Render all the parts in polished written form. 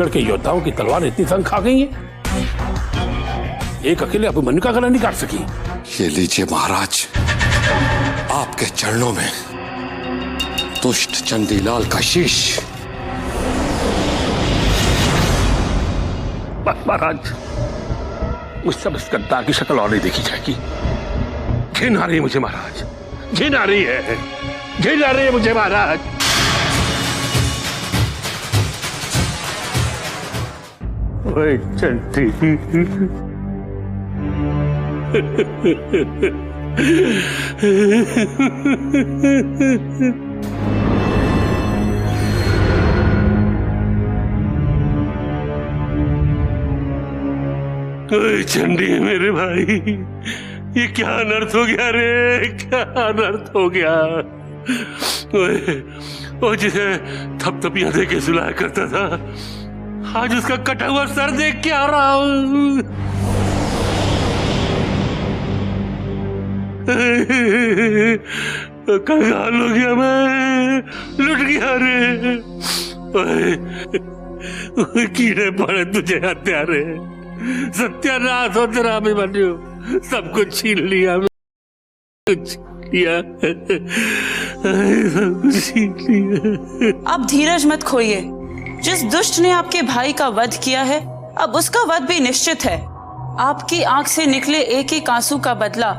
कुंभलगढ़ के योद्धाओं की तलवार इतनी तंग खा गई है, एक अकेले अभिमन्यु का गला नहीं काट सकी। ये लीजिए महाराज, आपके चरणों में दुष्ट चंडीलाल का शीश। बस महाराज, मुझसे इस गद्दार की शक्ल और नहीं देखी जाएगी। घिन आ रही है मुझे महाराज, घिन आ रही है, घिन आ रही है मुझे महाराज। ओए चंडी, ओए चंडी मेरे भाई, ये क्या अनर्थ हो गया रे, क्या अनर्थ हो गया। ओए, वो जिसे थपथपियां दे के सुलाया करता था, आज उसका कटा हुआ सर देख के आ रहा हूं। कंगाल हो गया मैं, लुट गया रे। ओए, कीड़े पड़े तुझे हत्यारे, सत्यानाश हो तेरा अभिमन्यु, सब कुछ छीन लिया, कुछ लिया, सब कुछ छीन लिया। अब धीरज मत खोइए, जिस दुष्ट ने आपके भाई का वध किया है, अब उसका वध भी निश्चित है। आपकी आंख से निकले एक एक आंसू का बदला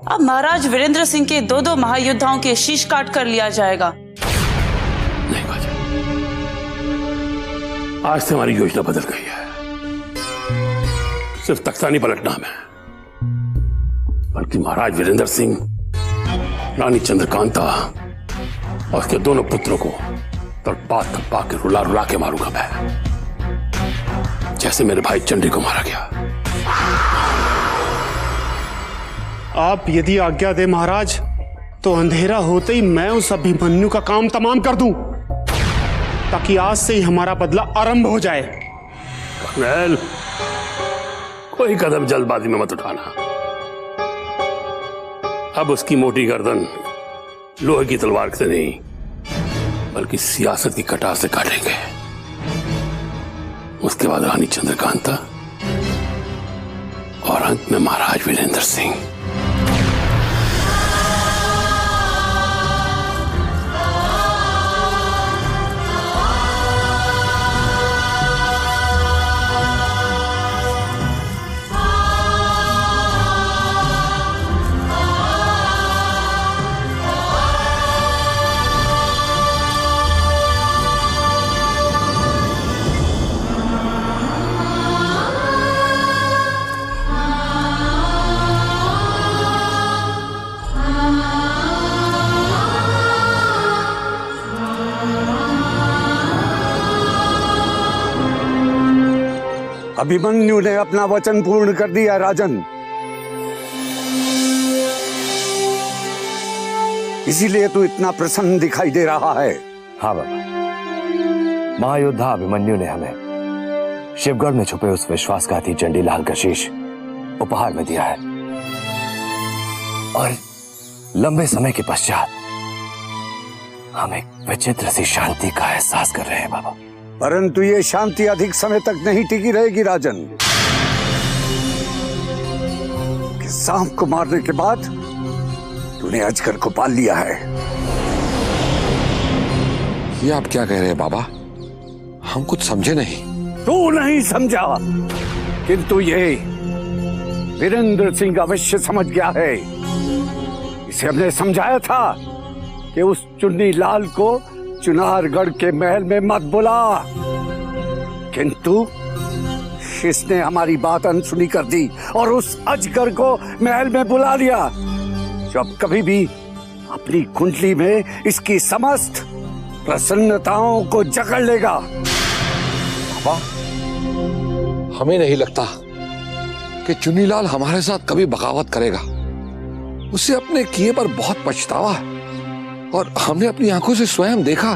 अब महाराज वीरेंद्र सिंह के दो महायोद्धाओं के शीश काट कर लिया जाएगा। नहीं बाजा, आज से हमारी योजना बदल गई है। सिर्फ तख्ता नहीं पलटना हमें, बल्कि महाराज वीरेंद्र सिंह, रानी चंद्रकांता और उसके दोनों पुत्रों को तड़पा के रुला रुला के मारूंगा मैं, जैसे मेरे भाई चंडी को मारा गया। आप यदि आज्ञा दे महाराज, तो अंधेरा होते ही मैं उस अभिमन्यु का काम तमाम कर दूं, ताकि आज से ही हमारा बदला आरंभ हो जाए। कर्नल, कोई कदम जल्दबाजी में मत उठाना। अब उसकी मोटी गर्दन लोहे की तलवार से नहीं, बल्कि सियासत की कटार से काटेंगे। उसके बाद रानी चंद्रकांता और अंत में महाराज वीरेंद्र सिंह। अभिमन्यु ने अपना वचन पूर्ण कर दिया राजन, इसीलिए तू इतना प्रसन्न दिखाई दे रहा है। हाँ बाबा, महायोद्धा अभिमन्यु ने हमें शिवगढ़ में छुपे उस विश्वासघाती चंडीलाल का शीश उपहार में दिया है, और लंबे समय के पश्चात हम एक विचित्र सी शांति का एहसास कर रहे हैं बाबा। परंतु ये शांति अधिक समय तक नहीं टिकी रहेगी राजन। कि सांप को मारने के बाद तूने अजगर को पाल लिया है। ये आप क्या कह रहे हैं बाबा? हम कुछ समझे नहीं। तू नहीं समझा, किंतु ये वीरेंद्र सिंह अवश्य समझ गया है। इसे हमने समझाया था कि उस चुन्नी लाल को चुनारगढ़ के महल में मत बुला, किंतु इसने हमारी बात अनसुनी कर दी और उस अजगर को महल में बुला लिया, जो अब कभी भी अपनी कुंडली में इसकी समस्त प्रसन्नताओं को जकड़ लेगा। बाबा, हमें नहीं लगता कि चुन्नीलाल हमारे साथ कभी बगावत करेगा। उसे अपने किए पर बहुत पछतावा है, और हमने अपनी आंखों से स्वयं देखा।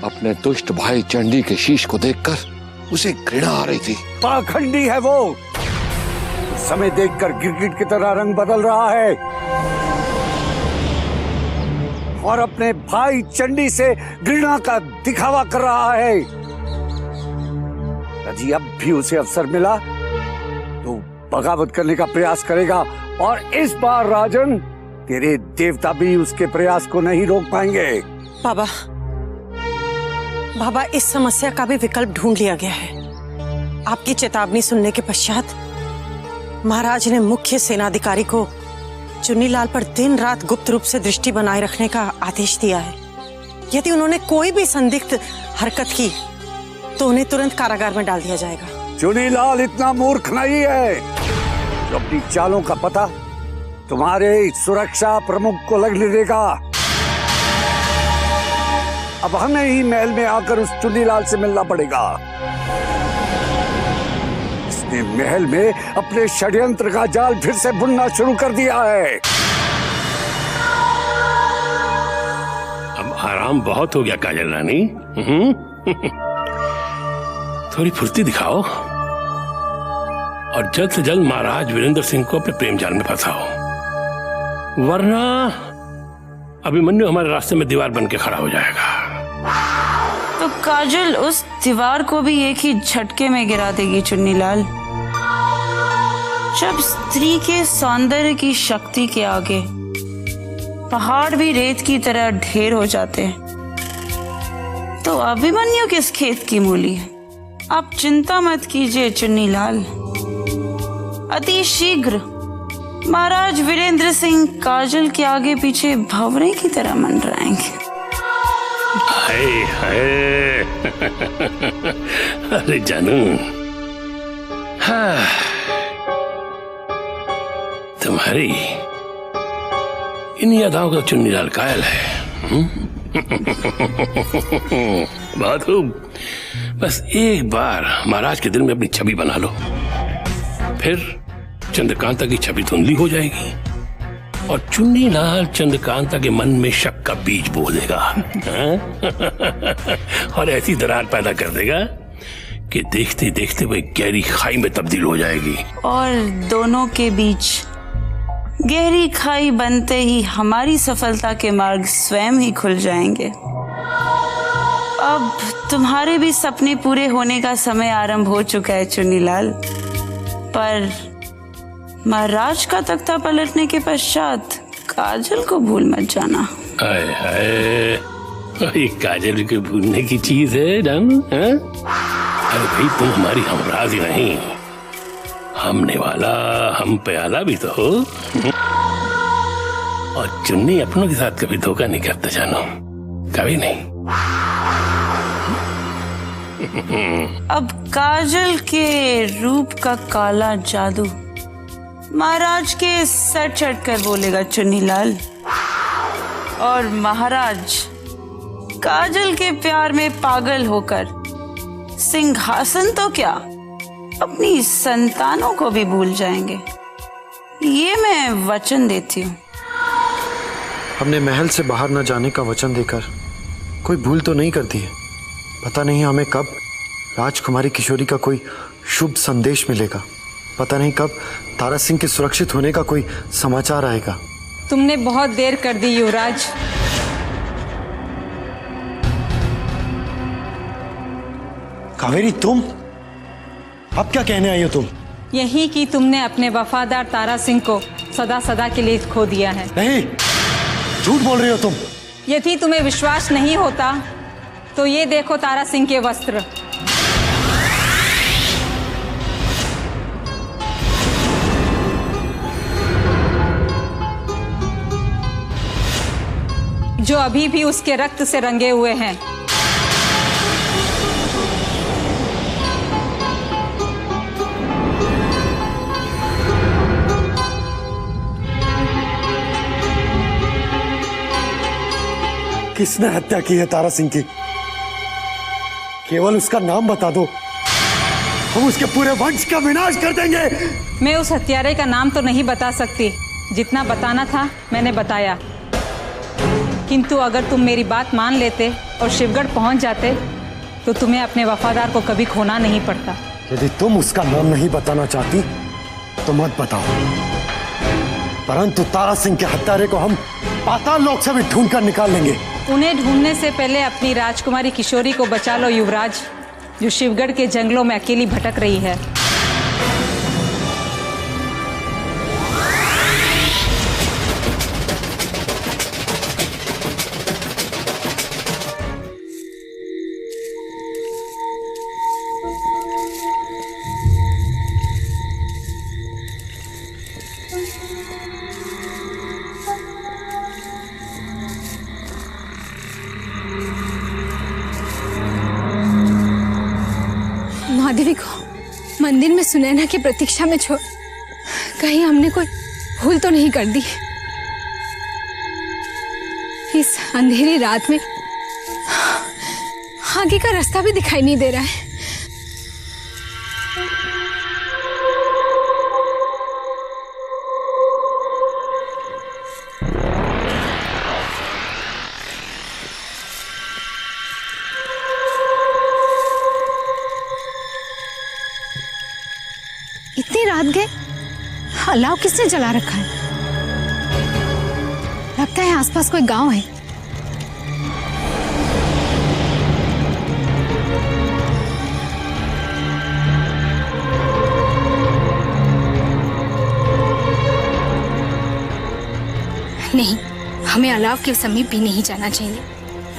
अपने दुष्ट भाई चंडी के शीश को देखकर उसे घृणा आ रही थी। पाखंडी है वो, समय देखकर गिरगिट की तरह रंग बदल रहा है और अपने भाई चंडी से घृणा का दिखावा कर रहा है। यदि अब भी उसे अवसर मिला तो बगावत करने का प्रयास करेगा, और इस बार राजन तेरे देवता भी उसके प्रयास को नहीं रोक पाएंगे। बाबा, बाबा, इस समस्या का भी विकल्प ढूंढ लिया गया है। आपकी चेतावनी सुनने के पश्चात महाराज ने मुख्य सेनाधिकारी को चुन्नीलाल पर दिन रात गुप्त रूप से दृष्टि बनाए रखने का आदेश दिया है। यदि उन्होंने कोई भी संदिग्ध हरकत की तो उन्हें तुरंत कारागार में डाल दिया जाएगा। चुन्नीलाल इतना मूर्ख नहीं है जो अपनी चालों का पता तुम्हारे सुरक्षा प्रमुख को लगने देगा। अब हमें ही महल में आकर उस चुन्नीलाल से मिलना पड़ेगा। इसने महल में अपने षड्यंत्र का जाल फिर से बुनना शुरू कर दिया है। अब आराम बहुत हो गया काजल रानी। थोड़ी फुर्ती दिखाओ और जल्द से जल्द महाराज वीरेंद्र सिंह को अपने प्रेम जाल में फंसाओ, वरना अभिमन्यु हमारे रास्ते में दीवार बन के खड़ा हो जाएगा। तो काजल उस दीवार को भी एक ही झटके में गिरा देगी चुन्नीलाल। जब स्त्री के सौंदर्य की शक्ति के आगे पहाड़ भी रेत की तरह ढेर हो जाते हैं, तो अभिमन्यु किस खेत की मूली है। आप चिंता मत कीजिए चुन्नीलाल, अति शीघ्र महाराज वीरेंद्र सिंह काजल के आगे पीछे भंवरे की तरह मंडराएंगे। हाय हाय। अरे जानू, हाँ, तुम्हारी इन यादाओं का चुन्नीलाल कायल है। बहुत खूब। बस एक बार महाराज के दिल में अपनी छवि बना लो, फिर चंद्रकांता की छवि धुंधली हो जाएगी और चुन्नीलाल चंद्रकांता के मन में शक का बीज बो देगा। और ऐसी दरार पैदा कर देगा कि देखते देखते वह गहरी खाई में तब्दील हो जाएगी। और दोनों के बीच गहरी खाई बनते ही हमारी सफलता के मार्ग स्वयं ही खुल जाएंगे। अब तुम्हारे भी सपने पूरे होने का समय आरंभ हो चुका है चुन्नीलाल, पर महाराज का तख्ता पलटने के पश्चात काजल को भूल मत जाना। हाय हाय, ये काजल के भूलने की चीज है जानू। अरे भाई, तुम हमारी हमराज ही नहीं, हमने वाला हम प्याला भी तो हो। और चुन्नी अपनों के साथ कभी धोखा नहीं करता जानो, कभी नहीं। अब काजल के रूप का काला जादू महाराज के सर चढ़कर बोलेगा चुन्नीलाल, और महाराज काजल के प्यार में पागल होकर सिंहासन तो क्या अपनी संतानों को भी भूल जाएंगे। ये मैं वचन देती हूँ। हमने महल से बाहर न जाने का वचन देकर कोई भूल तो नहीं कर दी है। पता नहीं हमें कब राजकुमारी किशोरी का कोई शुभ संदेश मिलेगा। पता नहीं कब तारा सिंह के सुरक्षित होने का कोई समाचार आएगा। तुमने बहुत देर कर दी युवराज। कावेरी, तुम अब क्या कहने आई हो तुम? यही कि तुमने अपने वफादार तारा सिंह को सदा सदा के लिए खो दिया है। नहीं, झूठ बोल रही हो तुम। यदि तुम्हें विश्वास नहीं होता तो ये देखो तारा सिंह के वस्त्र। जो अभी भी उसके रक्त से रंगे हुए हैं। किसने हत्या की है तारा सिंह की? केवल उसका नाम बता दो, हम उसके पूरे वंश का विनाश कर देंगे। मैं उस हत्यारे का नाम तो नहीं बता सकती, जितना बताना था मैंने बताया। किंतु अगर तुम मेरी बात मान लेते और शिवगढ़ पहुंच जाते तो तुम्हें अपने वफादार को कभी खोना नहीं पड़ता। यदि तुम उसका नाम नहीं बताना चाहती तो मत बताओ, परंतु तारा सिंह के हत्यारे को हम पाताल लोक से भी ढूंढ कर निकाल लेंगे। उन्हें ढूंढने से पहले अपनी राजकुमारी किशोरी को बचा लो युवराज। जो शिवगढ़ के जंगलों में अकेली भटक रही है। महादेवी को मंदिर में सुनैना की प्रतीक्षा में छोड़ कहीं हमने कोई भूल तो नहीं कर दी? इस अंधेरी रात में आगे का रास्ता भी दिखाई नहीं दे रहा है। इतनी रात गए, अलाव किसने जला रखा है? लगता है आसपास कोई गांव है। नहीं, हमें अलाव के समीप भी नहीं जाना चाहिए।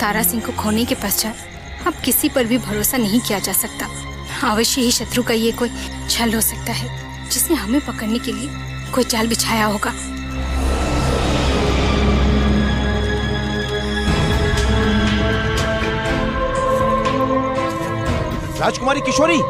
तारा सिंह को खोने के पश्चात अब किसी पर भी भरोसा नहीं किया जा सकता। अवश्य ही शत्रु का ये कोई छल हो सकता है, जिसने हमें पकड़ने के लिए कोई जाल बिछाया होगा। राजकुमारी किशोरी,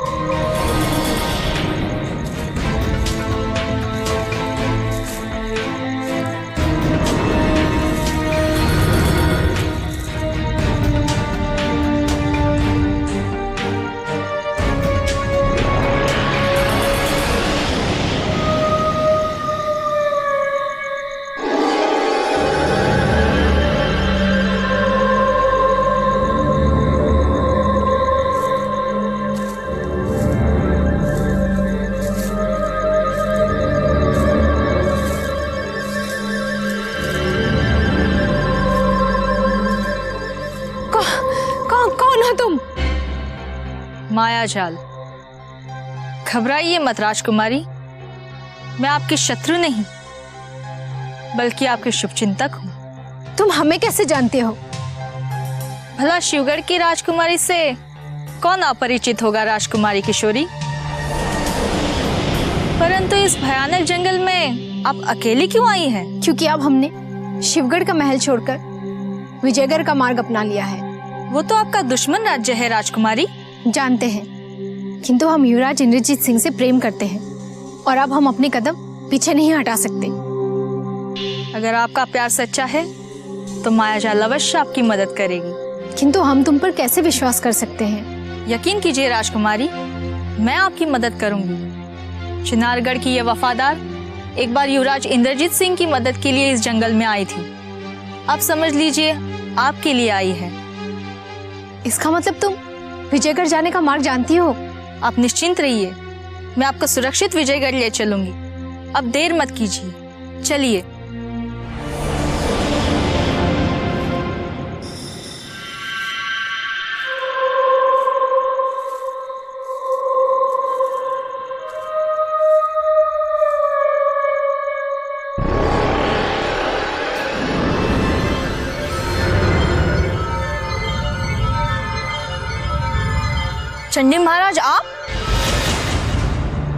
मायाजाल, घबराइए मत राजकुमारी। मैं आपकी शत्रु नहीं, बल्कि आपके शुभचिंतक हूँ। तुम हमें कैसे जानते हो? भला शिवगढ़ की राजकुमारी से कौन अपरिचित होगा राजकुमारी किशोरी? परंतु इस भयानक जंगल में आप अकेली क्यों आई हैं? क्योंकि अब हमने शिवगढ़ का महल छोड़कर विजयगढ़ का मार्ग अपना लिया है। वो तो आपका दुश्मन राज्य है राजकुमारी। जानते हैं, किंतु हम युवराज इंद्रजीत सिंह से प्रेम करते हैं और अब हम अपने कदम पीछे नहीं हटा सकते। अगर आपका प्यार सच्चा है तो मायाजाल अवश्य आपकी मदद करेगी। किंतु हम तुम पर कैसे विश्वास कर सकते हैं? यकीन कीजिए राजकुमारी, मैं आपकी मदद करूंगी। चिनारगढ़ की यह वफादार एक बार युवराज इंद्रजीत सिंह की मदद के लिए इस जंगल में आई थी। अब समझ लीजिए आपके लिए आई है। इसका मतलब तुम विजयगढ़ जाने का मार्ग जानती हो? आप निश्चिंत रहिए, मैं आपको सुरक्षित विजयगढ़ ले चलूंगी। अब देर मत कीजिए, चलिए। चंडी महाराज आप?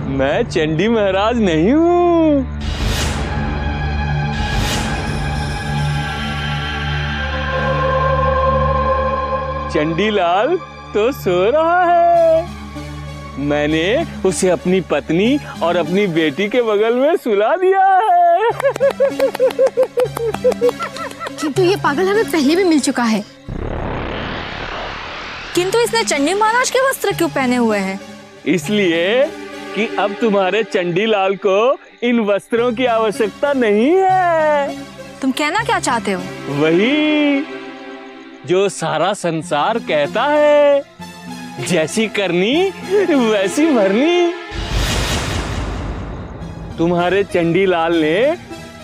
मैं चंडी महाराज नहीं हूँ। चंडीलाल तो सो रहा है। मैंने उसे अपनी पत्नी और अपनी बेटी के बगल में सुला दिया है। किंतु ये पागल हमें पहले भी मिल चुका है। किंतु इसने चंडी महाराज के वस्त्र क्यों पहने हुए हैं? इसलिए कि अब तुम्हारे चंडीलाल को इन वस्त्रों की आवश्यकता नहीं है। तुम कहना क्या चाहते हो? वही जो सारा संसार कहता है, जैसी करनी वैसी भरनी। तुम्हारे चंडीलाल ने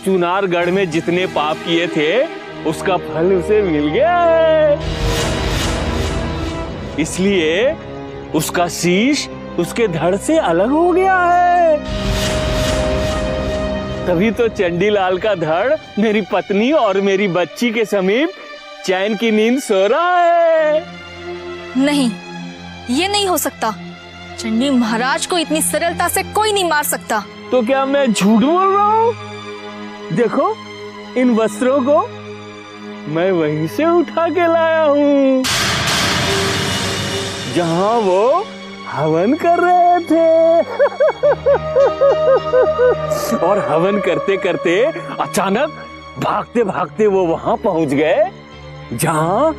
चुनारगढ़ में जितने पाप किए थे उसका फल उसे मिल गया है। इसलिए उसका शीश उसके धड़ से अलग हो गया है। तभी तो चंडीलाल का धड़ मेरी पत्नी और मेरी बच्ची के समीप चैन की नींद सो रहा है। नहीं, ये नहीं हो सकता। चंडी महाराज को इतनी सरलता से कोई नहीं मार सकता। तो क्या मैं झूठ बोल रहा हूँ? देखो, इन वस्त्रों को मैं वहीं से उठा के लाया हूँ जहां वो हवन कर रहे थे। और हवन करते करते अचानक भागते भागते वो वहां पहुंच गए जहां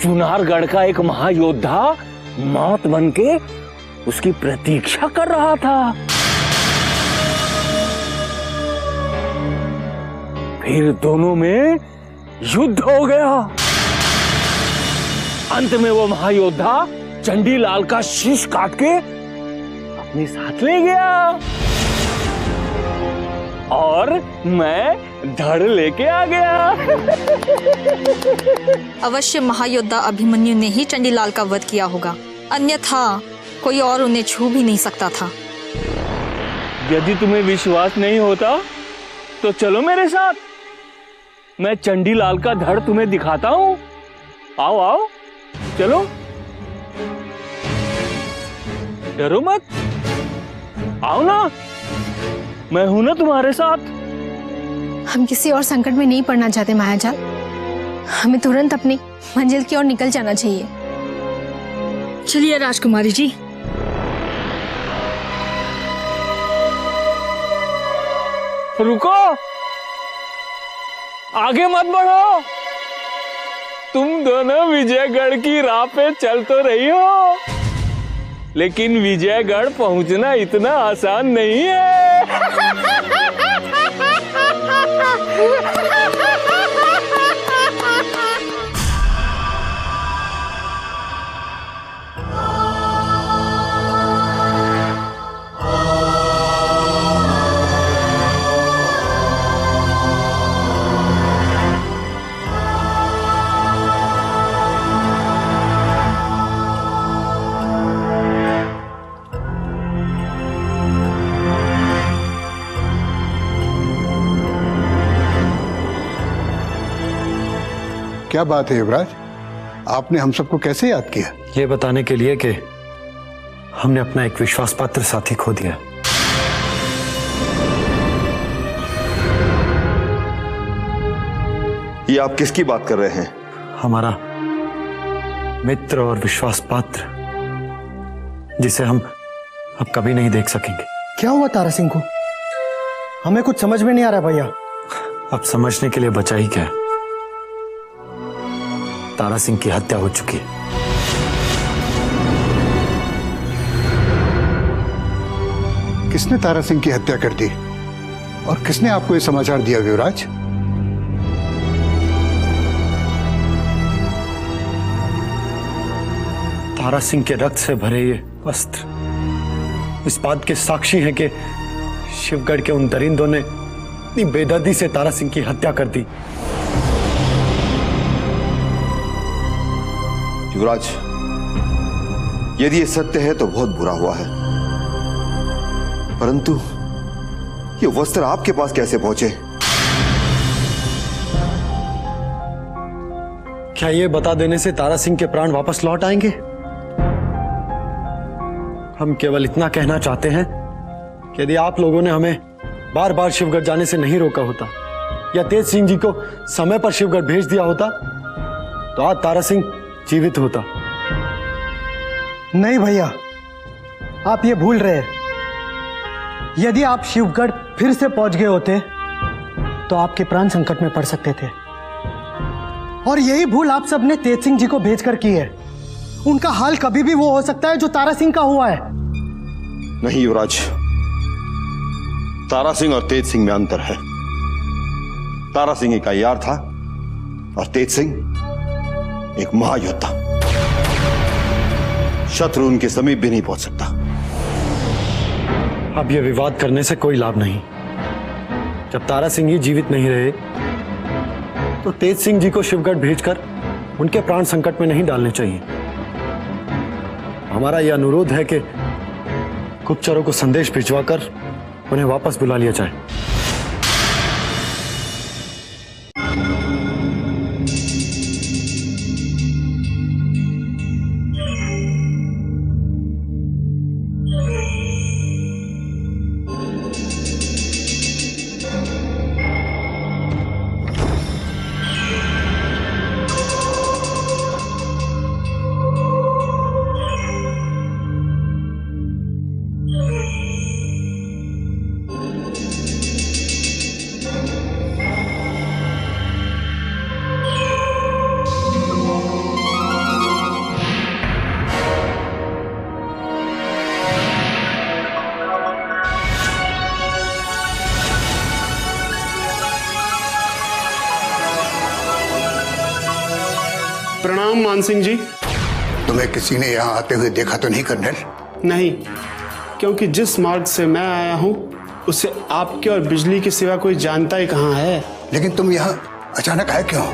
चुनारगढ़ का एक महायोद्धा मौत बनके उसकी प्रतीक्षा कर रहा था। फिर दोनों में युद्ध हो गया। अंत में वो महायोद्धा चंडीलाल का शीश काट के अपने साथ ले गया और मैं धड़ लेके आ गया। अवश्य महायोद्धा अभिमन्यु ने ही चंडीलाल का वध किया होगा, अन्यथा कोई और उन्हें छू भी नहीं सकता था। यदि तुम्हें विश्वास नहीं होता तो चलो मेरे साथ, मैं चंडीलाल का धड़ तुम्हें दिखाता हूँ। आओ आओ, चलो, डरो मत, आओ ना, मैं हूं ना तुम्हारे साथ। हम किसी और संकट में नहीं पड़ना चाहते मायाजाल, हमें तुरंत अपनी मंजिल की ओर निकल जाना चाहिए। चलिए राजकुमारी जी। रुको, आगे मत बढ़ो। तुम दोनों विजयगढ़ की राह पे चल तो रही हो, लेकिन विजयगढ़ पहुंचना इतना आसान नहीं है। क्या बात है युवराज, आपने हम सबको कैसे याद किया? ये बताने के लिए कि हमने अपना एक विश्वास पात्र साथी खो दिया। ये आप किसकी बात कर रहे हैं? हमारा मित्र और विश्वास पात्र, जिसे हम अब कभी नहीं देख सकेंगे। क्या हुआ तारा सिंह को? हमें कुछ समझ में नहीं आ रहा भैया। अब समझने के लिए बचा ही क्या है? तारा सिंह की हत्या हो चुकी है। किसने तारा सिंह की हत्या कर दी और किसने आपको ये समाचार दिया युवराज? तारा सिंह के रक्त से भरे ये वस्त्र इस बात के साक्षी हैं कि शिवगढ़ के उन दरिंदों ने इतनी बेदर्दी से तारा सिंह की हत्या कर दी। युवराज, यदि ये सत्य है तो बहुत बुरा हुआ है, परंतु ये वस्त्र आपके पास कैसे पहुंचे? क्या ये बता देने से तारा सिंह के प्राण वापस लौट आएंगे? हम केवल इतना कहना चाहते हैं कि यदि आप लोगों ने हमें बार बार शिवगढ़ जाने से नहीं रोका होता या तेज सिंह जी को समय पर शिवगढ़ भेज दिया होता तो आज तारा सिंह जीवित होता। नहीं भैया, आप ये भूल रहे हैं। यदि आप शिवगढ़ फिर से पहुंच गए होते तो आपके प्राण संकट में पड़ सकते थे, और यही भूल आप सब ने तेज सिंह जी को भेजकर की है। उनका हाल कभी भी वो हो सकता है जो तारा सिंह का हुआ है। नहीं युवराज, तारा सिंह और तेज सिंह में अंतर है। तारा सिंह एक अय्यार था और तेज सिंह एक महायोद्धा। शत्रु उनके समीप भी नहीं पहुंच सकता। अब यह विवाद करने से कोई लाभ नहीं। जब तारा सिंह ही जीवित नहीं रहे तो तेज सिंह जी को शिवगढ़ भेजकर उनके प्राण संकट में नहीं डालने चाहिए। हमारा यह अनुरोध है कि गुप्तचरों को संदेश भिजवाकर उन्हें वापस बुला लिया जाए। प्रणाम मान सिंह जी। तुम्हें किसी ने यहाँ आते हुए देखा तो नहीं कर्नल? नहीं, क्योंकि जिस मार्ग से मैं आया हूँ उसे आपके और बिजली के सिवा कोई जानता ही कहाँ है। लेकिन तुम यहाँ अचानक आए क्यों?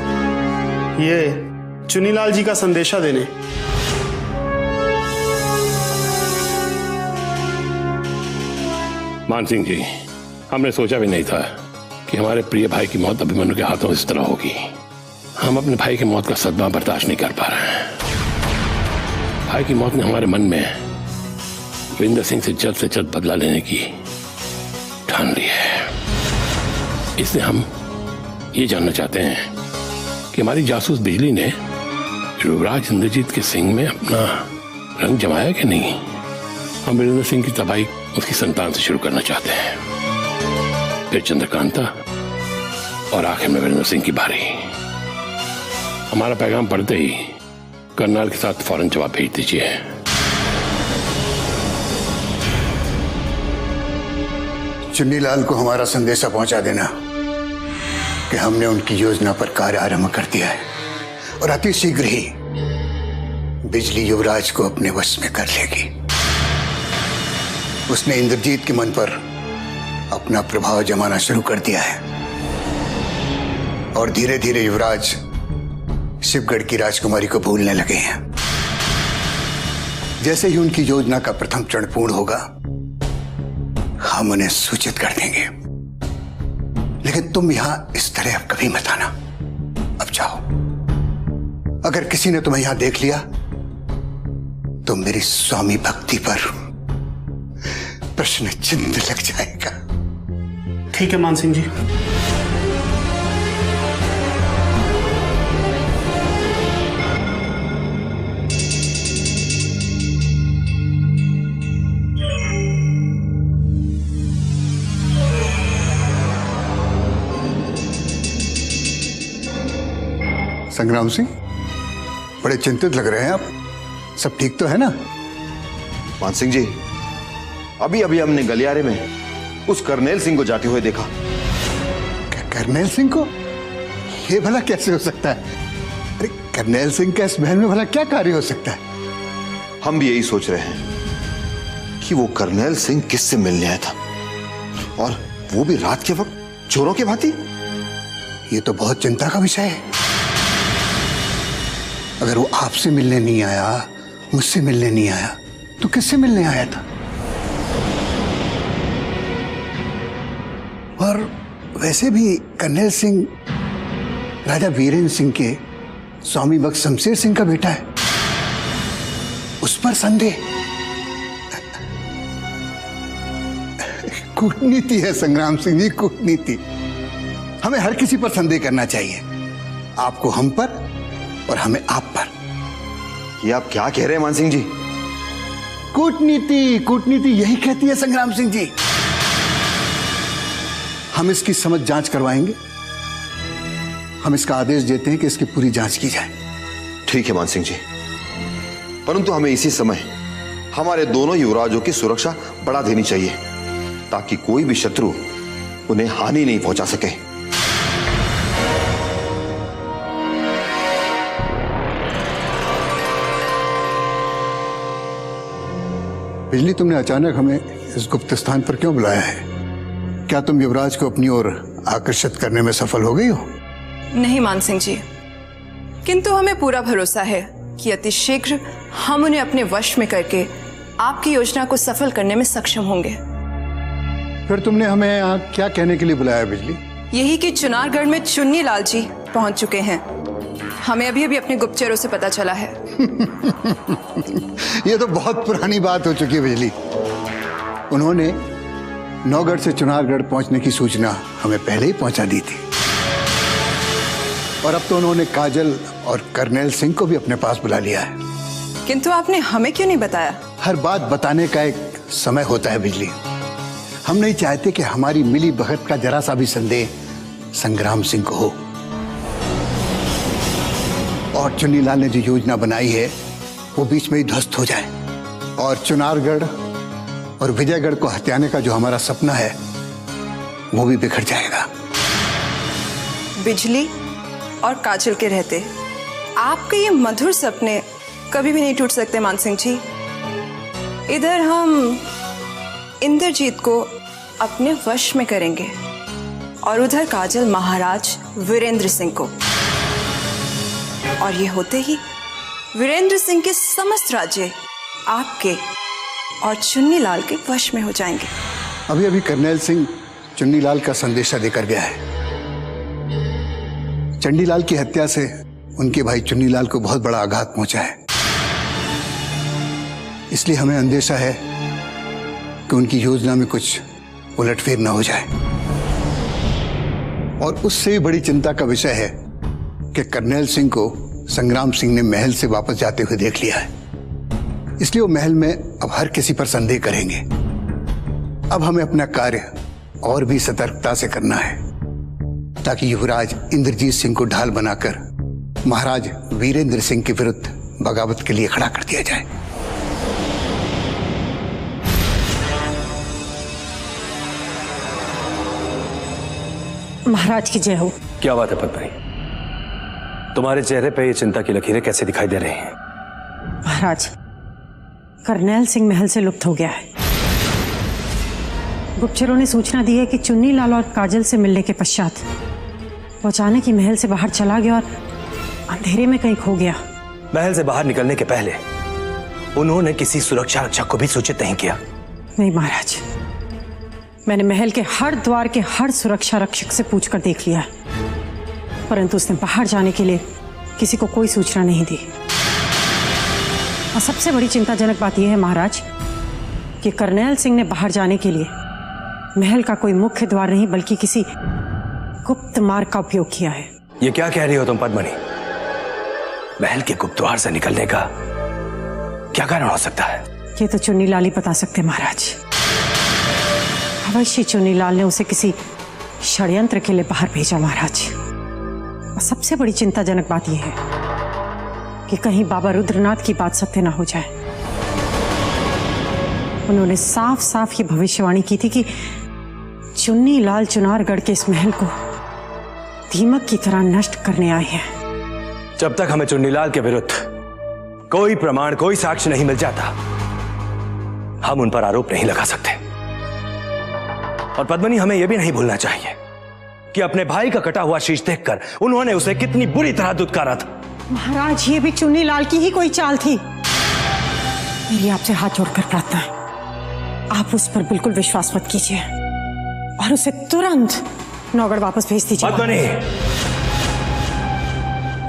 ये चुनीलाल जी का संदेशा देने। मान सिंह जी, हमने सोचा भी नहीं था कि हमारे प्रिय भाई की मौत अभिमन्यु के हाथों इस तरह होगी। हम अपने भाई की मौत का सदमा बर्दाश्त नहीं कर पा रहे हैं। भाई की मौत ने हमारे मन में वीरेंद्र सिंह से जल्द बदला लेने की ठान ली है। इसलिए हम ये जानना चाहते हैं कि हमारी जासूस बिजली ने युवराज इंद्रजीत के सिंह में अपना रंग जमाया कि नहीं। हम वीरेंद्र सिंह की तबाही उसकी संतान से शुरू करना चाहते हैं, फिर चंद्रकांता और आखिर में वीरेंद्र सिंह की बारी। हमारा पैगाम पढ़ते ही करनाल के साथ फौरन जवाब भेज दीजिए। चुन्नीलाल को हमारा संदेशा पहुंचा देना कि हमने उनकी योजना पर कार्य आरंभ कर दिया है और अति शीघ्र ही बिजली युवराज को अपने वश में कर लेगी। उसने इंद्रजीत के मन पर अपना प्रभाव जमाना शुरू कर दिया है और धीरे धीरे युवराज शिवगढ़ की राजकुमारी को भूलने लगे हैं। जैसे ही उनकी योजना का प्रथम चरण पूर्ण होगा, हम उन्हें सूचित कर देंगे। लेकिन तुम यहां इस तरह अब कभी मत आना। अब जाओ। अगर किसी ने तुम्हें यहां देख लिया तो मेरी स्वामी भक्ति पर प्रश्न चिन्ह लग जाएगा। ठीक है मान सिंह जी। संग्राम सिंह, बड़े चिंतित लग रहे हैं आप। सब ठीक तो है ना? मान सिंह जी, अभी अभी हमने गलियारे में उस करनेल सिंह को जाते हुए देखा। करनेल सिंह को? ये भला कैसे हो सकता है? अरे करनेल सिंह का इस महल में भला क्या कार्य हो सकता है? हम भी यही सोच रहे हैं कि वो करनेल सिंह किससे मिलने आया था, और वो भी रात के वक्त चोरों के भांति। ये तो बहुत चिंता का विषय है। अगर वो आपसे मिलने नहीं आया, मुझसे मिलने नहीं आया, तो किससे मिलने आया था? और वैसे भी करनेल सिंह राजा वीरेंद्र सिंह के स्वामी भक्त शमशेर सिंह का बेटा है। उस पर संदेह? कूटनीति है संग्राम सिंह जी, कूटनीति। हमें हर किसी पर संदेह करना चाहिए, आपको हम पर और हमें आप पर। ये आप क्या कह रहे हैं मान सिंह जी? कूटनीति, कूटनीति यही कहती है संग्राम सिंह जी। हम इसकी समझ जांच करवाएंगे। हम इसका आदेश देते हैं कि इसकी पूरी जांच की जाए। ठीक है मान सिंह जी, परंतु हमें इसी समय हमारे दोनों युवराजों की सुरक्षा बढ़ा देनी चाहिए, ताकि कोई भी शत्रु उन्हें हानि नहीं पहुंचा सके। बिजली, तुमने अचानक हमें इस गुप्त स्थान पर क्यों बुलाया है? क्या तुम युवराज को अपनी ओर आकर्षित करने में सफल हो गई हो? नहीं मान सिंह जी, किंतु हमें पूरा भरोसा है कि अति शीघ्र हम उन्हें अपने वश में करके आपकी योजना को सफल करने में सक्षम होंगे। फिर तुमने हमें यहाँ क्या कहने के लिए बुलाया बिजली? यही कि चुनारगढ़ में चुन्नी लाल जी पहुंच चुके हैं। हमें अभी अभी अपने गुप्तचरों से पता चला है। ये तो बहुत पुरानी बात हो चुकी है बिजली। उन्होंने नौगढ़ से चुनारगढ़ पहुंचने की सूचना हमें पहले ही पहुंचा दी थी, और अब तो उन्होंने काजल और कर्नैल सिंह को भी अपने पास बुला लिया है। किंतु आपने हमें क्यों नहीं बताया? हर बात बताने का एक समय होता है बिजली। हम नहीं चाहते कि हमारी मिली भगत का जरा सा भी संदेह संग्राम सिंह को हो। और चुन्नीलाल ने जो योजना बनाई है वो बीच में ही ध्वस्त हो जाए, और चुनारगढ़ और विजयगढ़ को हथियाने का जो हमारा सपना है वो भी बिखर जाएगा। बिजली और काजल के रहते आपके ये मधुर सपने कभी भी नहीं टूट सकते मान सिंह जी। इधर हम इंद्रजीत को अपने वश में करेंगे और उधर काजल महाराज वीरेंद्र सिंह को, और ये होते ही वीरेंद्र सिंह के समस्त राज्य आपके और चुन्नीलाल के वश में हो जाएंगे। अभी अभी कर्नैल सिंह चुन्नीलाल का संदेशा देकर गया है। चंडीलाल की हत्या से उनके भाई चुन्नीलाल को बहुत बड़ा आघात पहुंचा है, इसलिए हमें अंदेशा है कि उनकी योजना में कुछ उलटफेर न हो जाए। और उससे भी बड़ी चिंता का विषय है कि कर्नैल सिंह को संग्राम सिंह ने महल से वापस जाते हुए देख लिया है, इसलिए वो महल में अब हर किसी पर संदेह करेंगे। अब हमें अपना कार्य और भी सतर्कता से करना है, ताकि युवराज इंद्रजीत सिंह को ढाल बनाकर महाराज वीरेंद्र सिंह के विरुद्ध बगावत के लिए खड़ा कर दिया जाए। महाराज की जय हो। क्या बात है पद्मनी, तुम्हारे चेहरे पे ये चिंता की लकीरें कैसे दिखाई दे रही हैं? महाराज, कर्नैल सिंह महल से लुप्त हो गया है। गुप्तचरों ने सूचना दी है कि चुन्नीलाल और काजल से मिलने के पश्चात वो अचानक ही महल से बाहर चला गया और अंधेरे में कहीं खो गया। महल से बाहर निकलने के पहले उन्होंने किसी सुरक्षा रक्षक को भी सूचित नहीं किया? नहीं महाराज, मैंने महल के हर द्वार के हर सुरक्षा रक्षक से पूछकर देख लिया, परंतु उसने बाहर जाने के लिए किसी को कोई सूचना नहीं दी। और सबसे बड़ी चिंताजनक बात यह है महाराज कि कर्नैल सिंह ने बाहर जाने के लिए महल का कोई मुख्य द्वार नहीं बल्कि किसी गुप्त मार्ग का उपयोग किया है। ये क्या कह रही हो तुम पद्मनी? महल के गुप्त द्वार से निकलने का क्या कारण हो सकता है? ये तो चुन्नीलाल ही बता सकते महाराज। अवश्य चुन्नीलाल ने उसे किसी षड्यंत्र के लिए बाहर भेजा महाराज। और सबसे बड़ी चिंताजनक बात यह है कि कहीं बाबा रुद्रनाथ की बात सत्य ना हो जाए। उन्होंने साफ साफ ये भविष्यवाणी की थी कि चुन्नीलाल चुनारगढ़ के इस महल को दीमक की तरह नष्ट करने आए हैं। जब तक हमें चुन्नीलाल के विरुद्ध कोई प्रमाण, कोई साक्ष्य नहीं मिल जाता, हम उन पर आरोप नहीं लगा सकते। और पद्मनी, हमें यह भी नहीं भूलना चाहिए कि अपने भाई का कटा हुआ शीश देखकर उन्होंने उसे कितनी बुरी तरह दुत्कारा था। महाराज, ये भी चुन्नीलाल की ही कोई चाल थी। मेरी आपसे हाथ जोड़कर प्रार्थना है, आप उस पर बिल्कुल विश्वास मत कीजिए और उसे तुरंत नौगढ़ वापस भेज दीजिए। पद्मनी,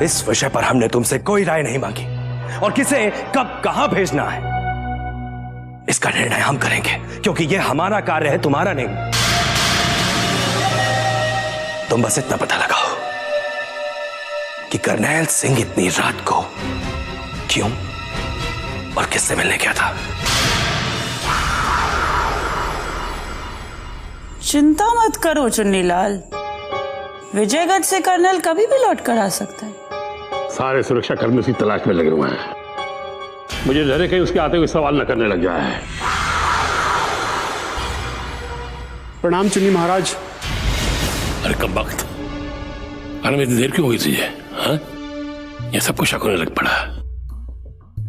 इस विषय पर हमने तुमसे कोई राय नहीं मांगी, और किसे कब कहां भेजना है इसका निर्णय हम करेंगे, क्योंकि यह हमारा कार्य है, तुम्हारा नहीं। तुम बस इतना पता लगाओ कि कर्नैल सिंह इतनी रात को क्यों और किससे मिलने गया था। चिंता मत करो चुन्नीलाल, विजयगढ़ से कर्नल कभी भी लौट कर आ सकता है। सारे सुरक्षा कर्मी उसकी तलाश में लगे हुए हैं। मुझे डर है कहीं उसके आते हुए सवाल न करने लग जाए। प्रणाम चुन्नी महाराज। अरे कब वक्त, अरे मेरी देर क्यों हुई तुझे? हाँ, ये सबको शक होने लग पड़ा।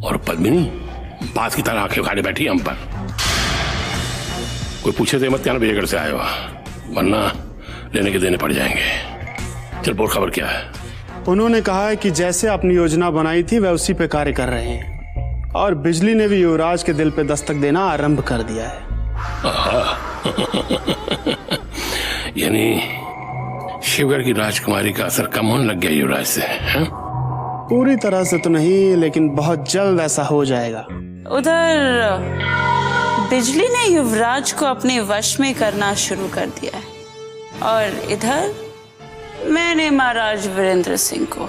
और पद्मिनी बात की तरह आंखें उखाड़े बैठी हम पर। कोई पूछे तो मत क्या विजयगढ़ से आए हो, वरना लेने के देने पड़ जाएंगे। चल बोल, खबर क्या है? उन्होंने कहा है कि जैसे अपनी योजना बनाई थी वह उसी पे कार्य कर रहे हैं, और बिजली ने भी युवराज के दिल पे दस्तक देना आरंभ कर दिया है। यानी शिवगढ़ की राजकुमारी का असर कम होने लग गया युवराज से, है? पूरी तरह से तो नहीं, लेकिन बहुत जल्द ऐसा हो जाएगा। उधर बिजली ने युवराज को अपने वश में करना शुरू कर दिया है, और इधर मैंने महाराज वीरेंद्र सिंह को।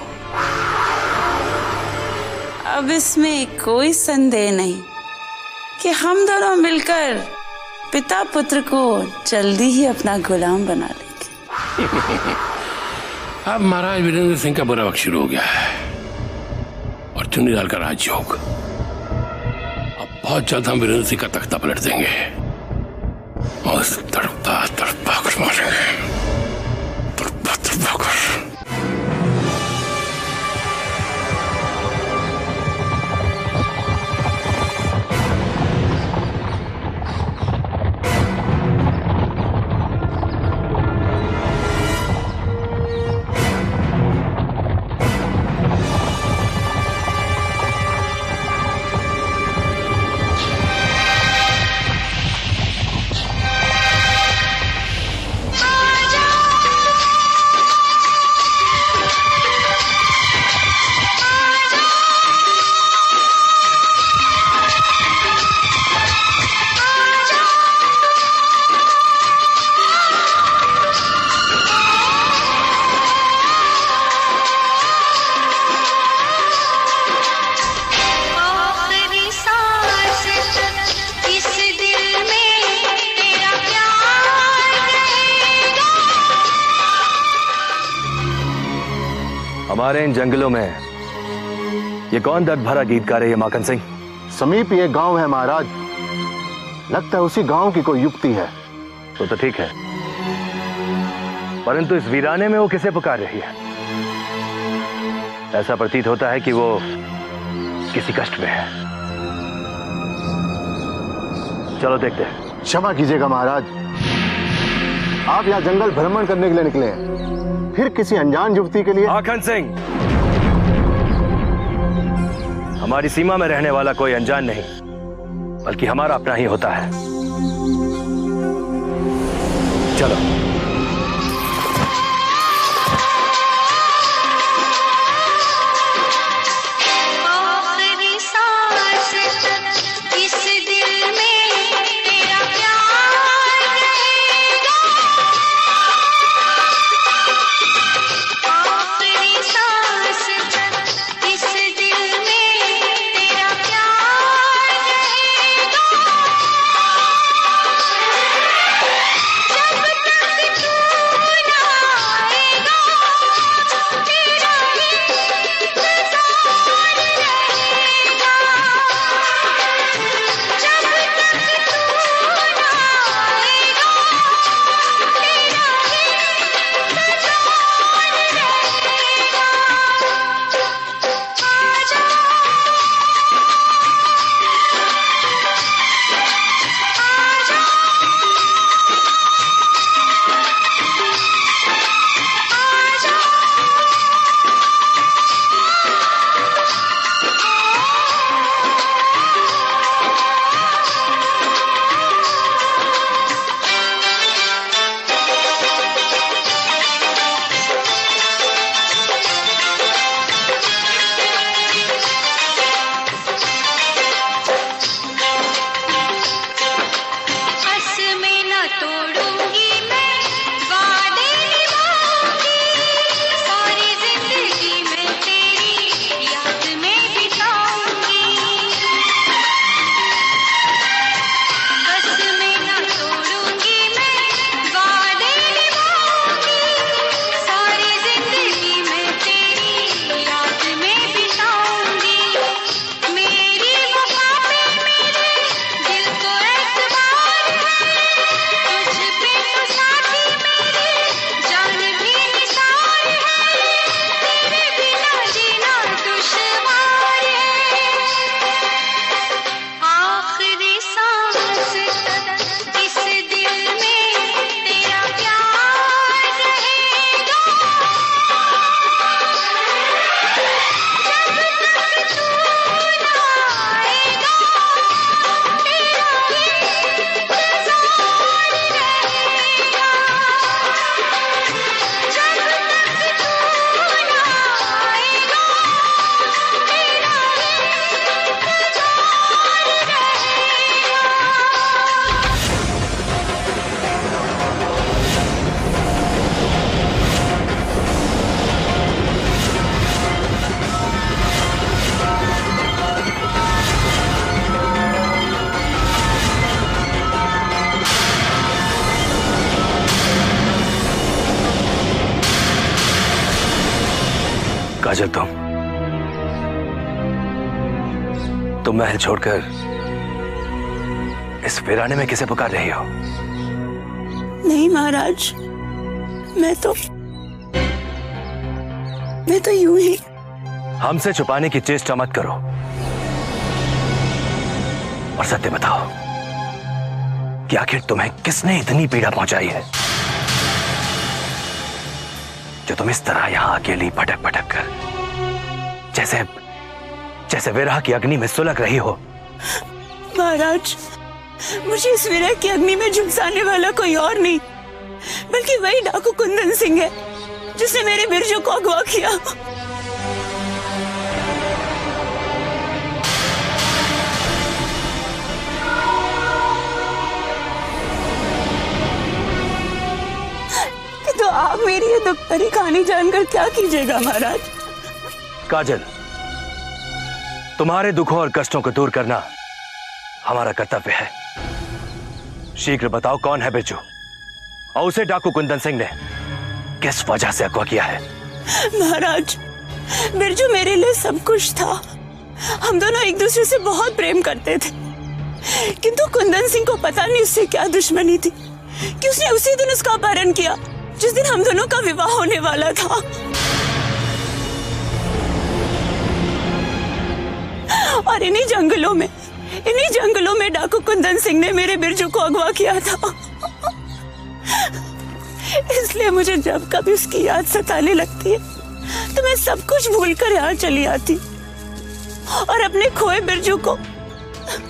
अब इसमें कोई संदेह नहीं कि हम दोनों मिलकर पिता पुत्र को जल्दी ही अपना गुलाम बना लेंगे। अब महाराज वीरेंद्र सिंह का बुरा वक्त शुरू हो गया है और चुन्नीलाल का राजयोग। अब बहुत जल्द हम वीरेंद्र सिंह का तख्ता पलट देंगे और तड़पा तड़पा कर मारेंगे, तड़पा तड़पा कर। हमारे इन जंगलों में ये कौन दर्द भरा गीत गा रही है माखन सिंह? समीप ये गांव है महाराज, लगता है उसी गांव की कोई युक्ति है। तो ठीक है, परंतु इस वीराने में वो किसे पुकार रही है? ऐसा प्रतीत होता है कि वो किसी कष्ट में है। चलो देखते हैं। क्षमा कीजिएगा महाराज, आप यहाँ जंगल भ्रमण करने के लिए निकले हैं, फिर किसी अनजान युवती के लिए? माखन सिंह, हमारी सीमा में रहने वाला कोई अनजान नहीं, बल्कि हमारा अपना ही होता है। चलो। जब तक काजल, तुम महल छोड़कर इस वीराने में किसे पुकार रही हो? नहीं महाराज, मैं तो यूं ही। हमसे छुपाने की चेष्टा मत करो और सत्य बताओ कि आखिर तुम्हें किसने इतनी पीड़ा पहुंचाई है जो तुम इस तरह यहां अकेली भटक भटक कर जैसे विरह की अग्नि में सुलग रही हो। महाराज, मुझे इस विरह की अग्नि में झुलसाने वाला कोई और नहीं बल्कि वही डाकू कुंदन सिंह है जिसने मेरे बिरजू को अगवा किया। तो आप मेरी ये दुख भरी कहानी जानकर क्या कीजिएगा महाराज? काजल, तुम्हारे दुखों और कष्टों को दूर करना हमारा कर्तव्य है। शीघ्र बताओ कौन है बिरजू और उसे डाकू कुंदन सिंह ने किस वजह से अगवा किया है? महाराज, बिरजू मेरे लिए सब कुछ था। हम दोनों एक दूसरे से बहुत प्रेम करते थे, किंतु कुंदन सिंह को पता नहीं उससे क्या दुश्मनी थी कि उसने उसी दिन उसका अपहरण किया जिस दिन हम दोनों का विवाह होने वाला था। और इन्हीं जंगलों में डाकू कुंदन सिंह ने मेरे बिरजू को अगवा किया था। इसलिए मुझे जब कभी उसकी याद सताने लगती है तो मैं सब कुछ भूलकर यहाँ चली आती और अपने खोए बिरजू को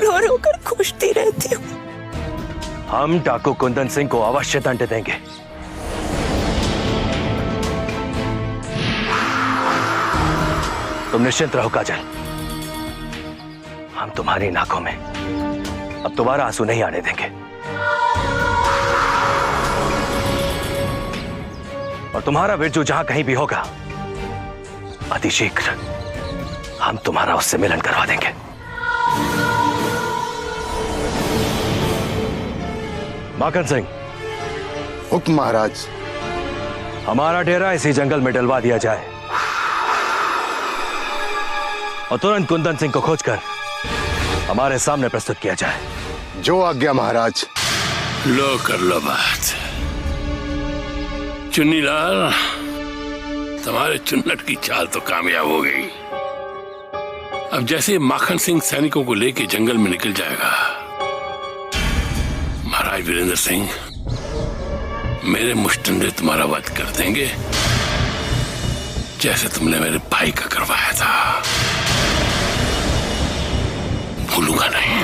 रो रो कर खोजती रहती हूँ। हम डाकू कुंदन सिंह को अवश्य दंड देंगे। तुम निश्चिंत रहो काजल, हम तुम्हारी नाकों में अब दोबारा आंसू नहीं आने देंगे और तुम्हारा बिरजू जहां कहीं भी होगा अतिशीघ्र हम तुम्हारा उससे मिलन करवा देंगे। माखन सिंह। हुक्म महाराज। हमारा डेरा इसी जंगल में डलवा दिया जाए और तुरंत कुंदन सिंह को खोजकर हमारे सामने प्रस्तुत किया जाए। जो आज्ञा महाराज। लो कर लो बात। चुन्नीलाल, तुम्हारे चुन्नट की चाल तो कामयाब हो गई। अब जैसे माखन सिंह सैनिकों को लेकर जंगल में निकल जाएगा, महाराज वीरेंद्र सिंह मेरे मुष्टंडे तुम्हारा वध कर देंगे जैसे तुमने मेरे भाई का करवाया था। भूलूंगा नहीं।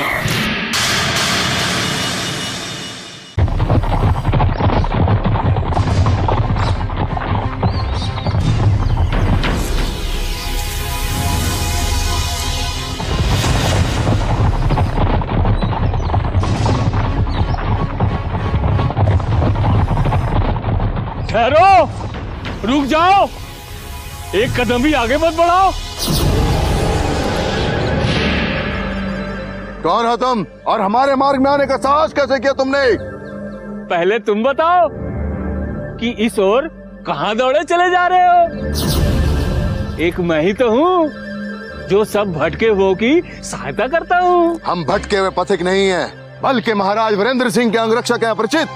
ठहरो, रुक जाओ, एक कदम भी आगे मत बढ़ाओ। कौन हो तुम और हमारे मार्ग में आने का साहस कैसे किया तुमने? पहले तुम बताओ कि इस ओर कहां दौड़े चले जा रहे हो? एक मैं ही तो हूँ जो सब भटके हुओं की सहायता करता हूँ। हम भटके हुए पथिक नहीं हैं, बल्कि महाराज वीरेंद्र सिंह के अंगरक्षक हैं अपरिचित।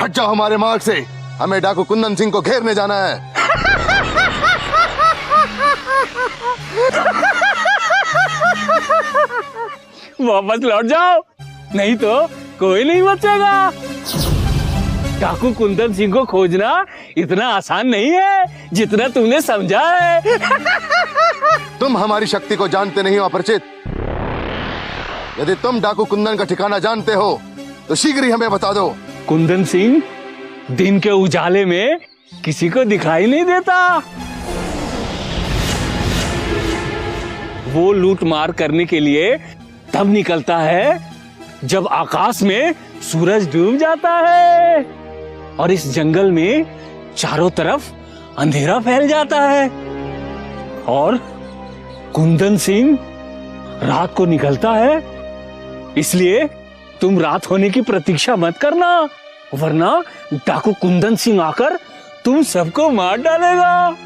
हट जाओ हमारे मार्ग से, हमें डाकू कुंदन सिंह को घेरने जाना है। वापस लौट जाओ, नहीं तो कोई नहीं बचेगा। डाकू कुंदन सिंह को खोजना इतना आसान नहीं है जितना तुमने समझा है। तुम हमारी शक्ति को जानते नहीं हो अपरिचित। यदि तुम डाकू कुंदन का ठिकाना जानते हो तो शीघ्र ही हमें बता दो। कुंदन सिंह दिन के उजाले में किसी को दिखाई नहीं देता। वो लूट मार करने के लिए तब निकलता है जब आकाश में सूरज डूब जाता है और इस जंगल में चारों तरफ अंधेरा फैल जाता है। और कुंदन सिंह रात को निकलता है, इसलिए तुम रात होने की प्रतीक्षा मत करना, वरना डाकू कुंदन सिंह आकर तुम सबको मार डालेगा।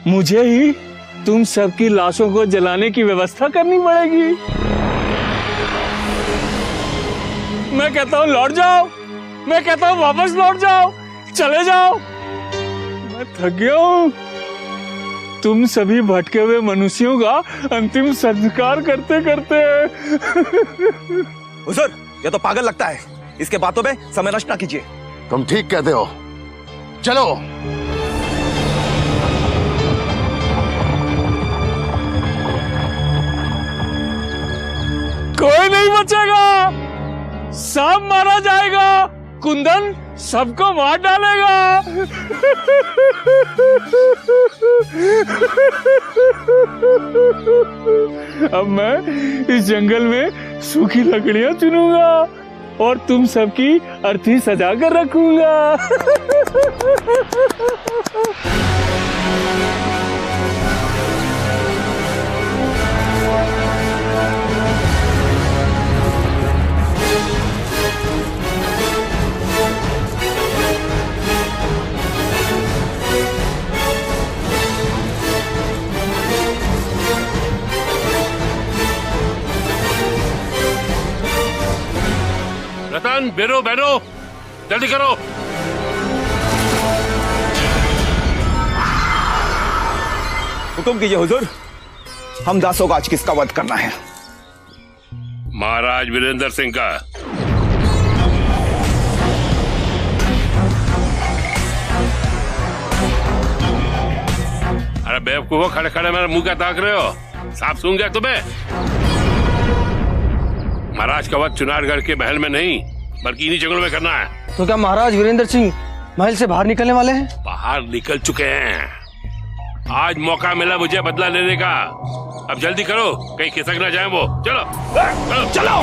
मुझे ही तुम सबकी लाशों को जलाने की व्यवस्था करनी पड़ेगी। मैं कहता हूं लौट जाओ, मैं कहता हूं वापस लौट जाओ, चले जाओ। मैं थक गया हूं। तुम सभी भटके हुए मनुष्यों का अंतिम संस्कार करते करते। हुजूर, ये तो पागल लगता है। इसके बातों में समय नष्ट ना कीजिए। तुम ठीक कहते हो, चलो। कोई नहीं बचेगा, सब मारा जाएगा। कुंदन सबको मार डालेगा। अब मैं इस जंगल में सूखी लकड़ियां चुनूंगा और तुम सबकी अर्थी सजा कर रखूंगा। रतन, बैठो बैठो, जल्दी करो। हुक्म कीजिए हुजूर, हम दासों का आज किसका वध करना है? महाराज वीरेंद्र सिंह का। अरे बेवकूफो, खड़े खड़े मेरे मुंह का ताक रहे हो? साफ सूंघ गया तुम्हें? महाराज का वध चुनारगढ़ के महल में नहीं बल्कि इन्हीं जंगलों में करना है। तो क्या महाराज वीरेंद्र सिंह महल से बाहर निकलने वाले हैं? बाहर निकल चुके हैं। आज मौका मिला मुझे बदला लेने का। अब जल्दी करो, कहीं खिसक ना जाए वो। चलो चलो, चलो।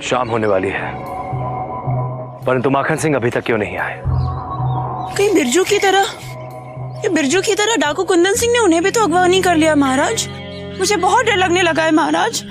शाम होने वाली है, परंतु माखन सिंह अभी तक क्यों नहीं आए? कहीं बिरजू की तरह डाकू कुंदन सिंह ने उन्हें भी तो अगवा नहीं कर लिया महाराज? मुझे बहुत डर लगने लगा है महाराज।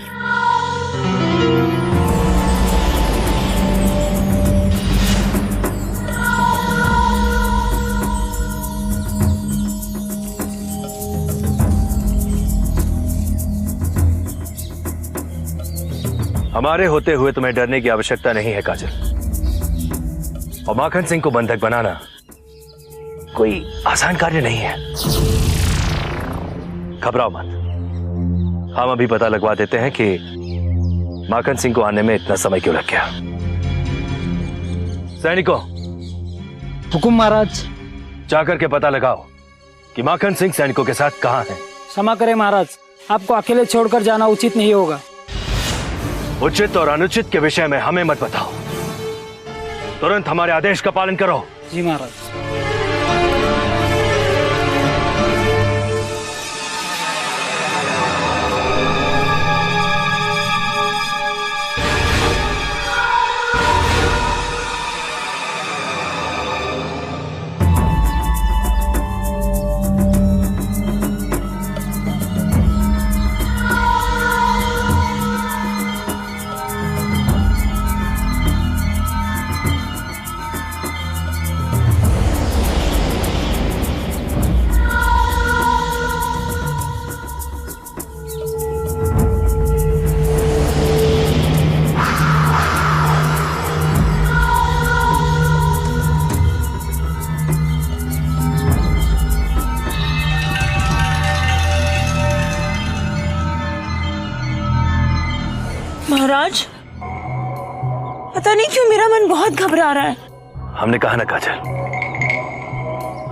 हमारे होते हुए तुम्हें डरने की आवश्यकता नहीं है काजल। और माखन सिंह को बंधक बनाना कोई आसान कार्य नहीं है। घबराओ मत, हम अभी पता लगवा देते हैं कि माखन सिंह को आने में इतना समय क्यों लग गया। सैनिकों, हुकुम महाराज। जाकर के पता लगाओ कि माखन सिंह सैनिकों के साथ कहां है। क्षमा करें महाराज, आपको अकेले छोड़कर जाना उचित नहीं होगा। उचित और अनुचित के विषय में हमें मत बताओ, तुरंत हमारे आदेश का पालन करो। जी महाराज। महाराज, पता नहीं क्यों मेरा मन बहुत घबरा रहा है। हमने कहा ना काजल,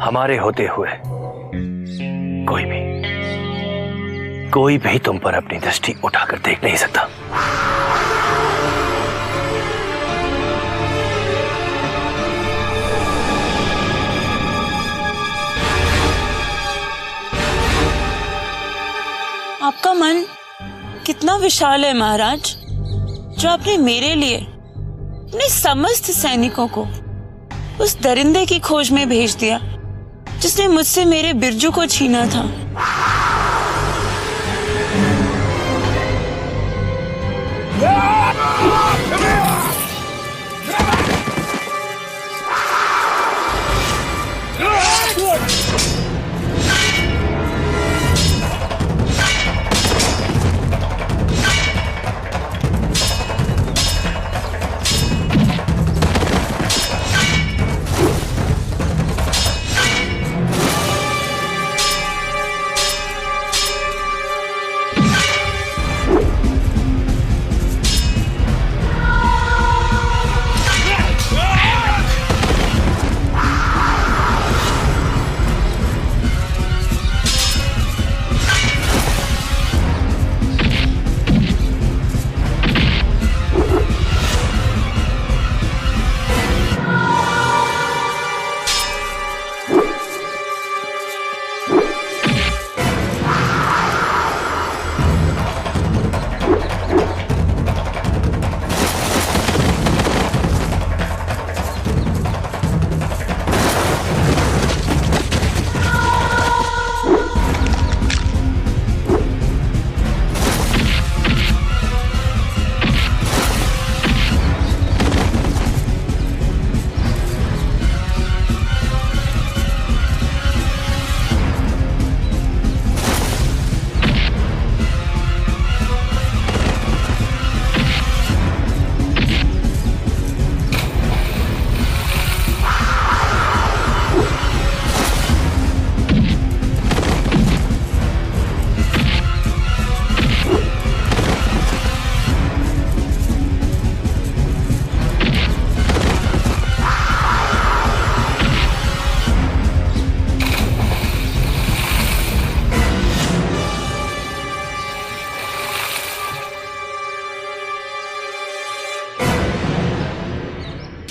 हमारे होते हुए कोई भी तुम पर अपनी दृष्टि उठाकर देख नहीं सकता। आपका मन कितना विशाल है महाराज, जो आपने मेरे लिए अपने समस्त सैनिकों को उस दरिंदे की खोज में भेज दिया जिसने मुझसे मेरे बिरजू को छीना था।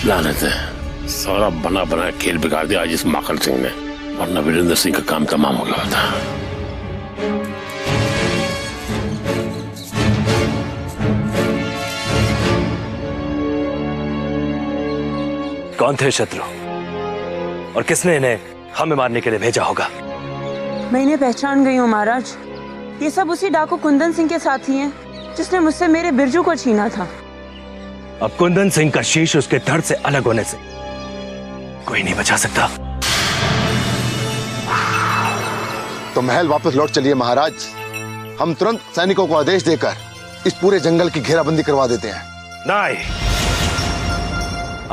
लानत है, सारा बना बना खेल बिगाड़ दिया आज इस माखन सिंह ने, वरना वीरेंद्र सिंह का काम तमाम हो गया था। कौन थे शत्रु और किसने इन्हें हमें मारने के लिए भेजा होगा? मैं इन्हें पहचान गई हूँ महाराज, ये सब उसी डाकू कुंदन सिंह के साथी हैं जिसने मुझसे मेरे बिरजू को छीना था। अब कुंदन सिंह का शीश उसके धड़ से अलग होने से कोई नहीं बचा सकता। तो महल वापस लौट चलिए महाराज, हम तुरंत सैनिकों को आदेश देकर इस पूरे जंगल की घेराबंदी करवा देते हैं। नहीं,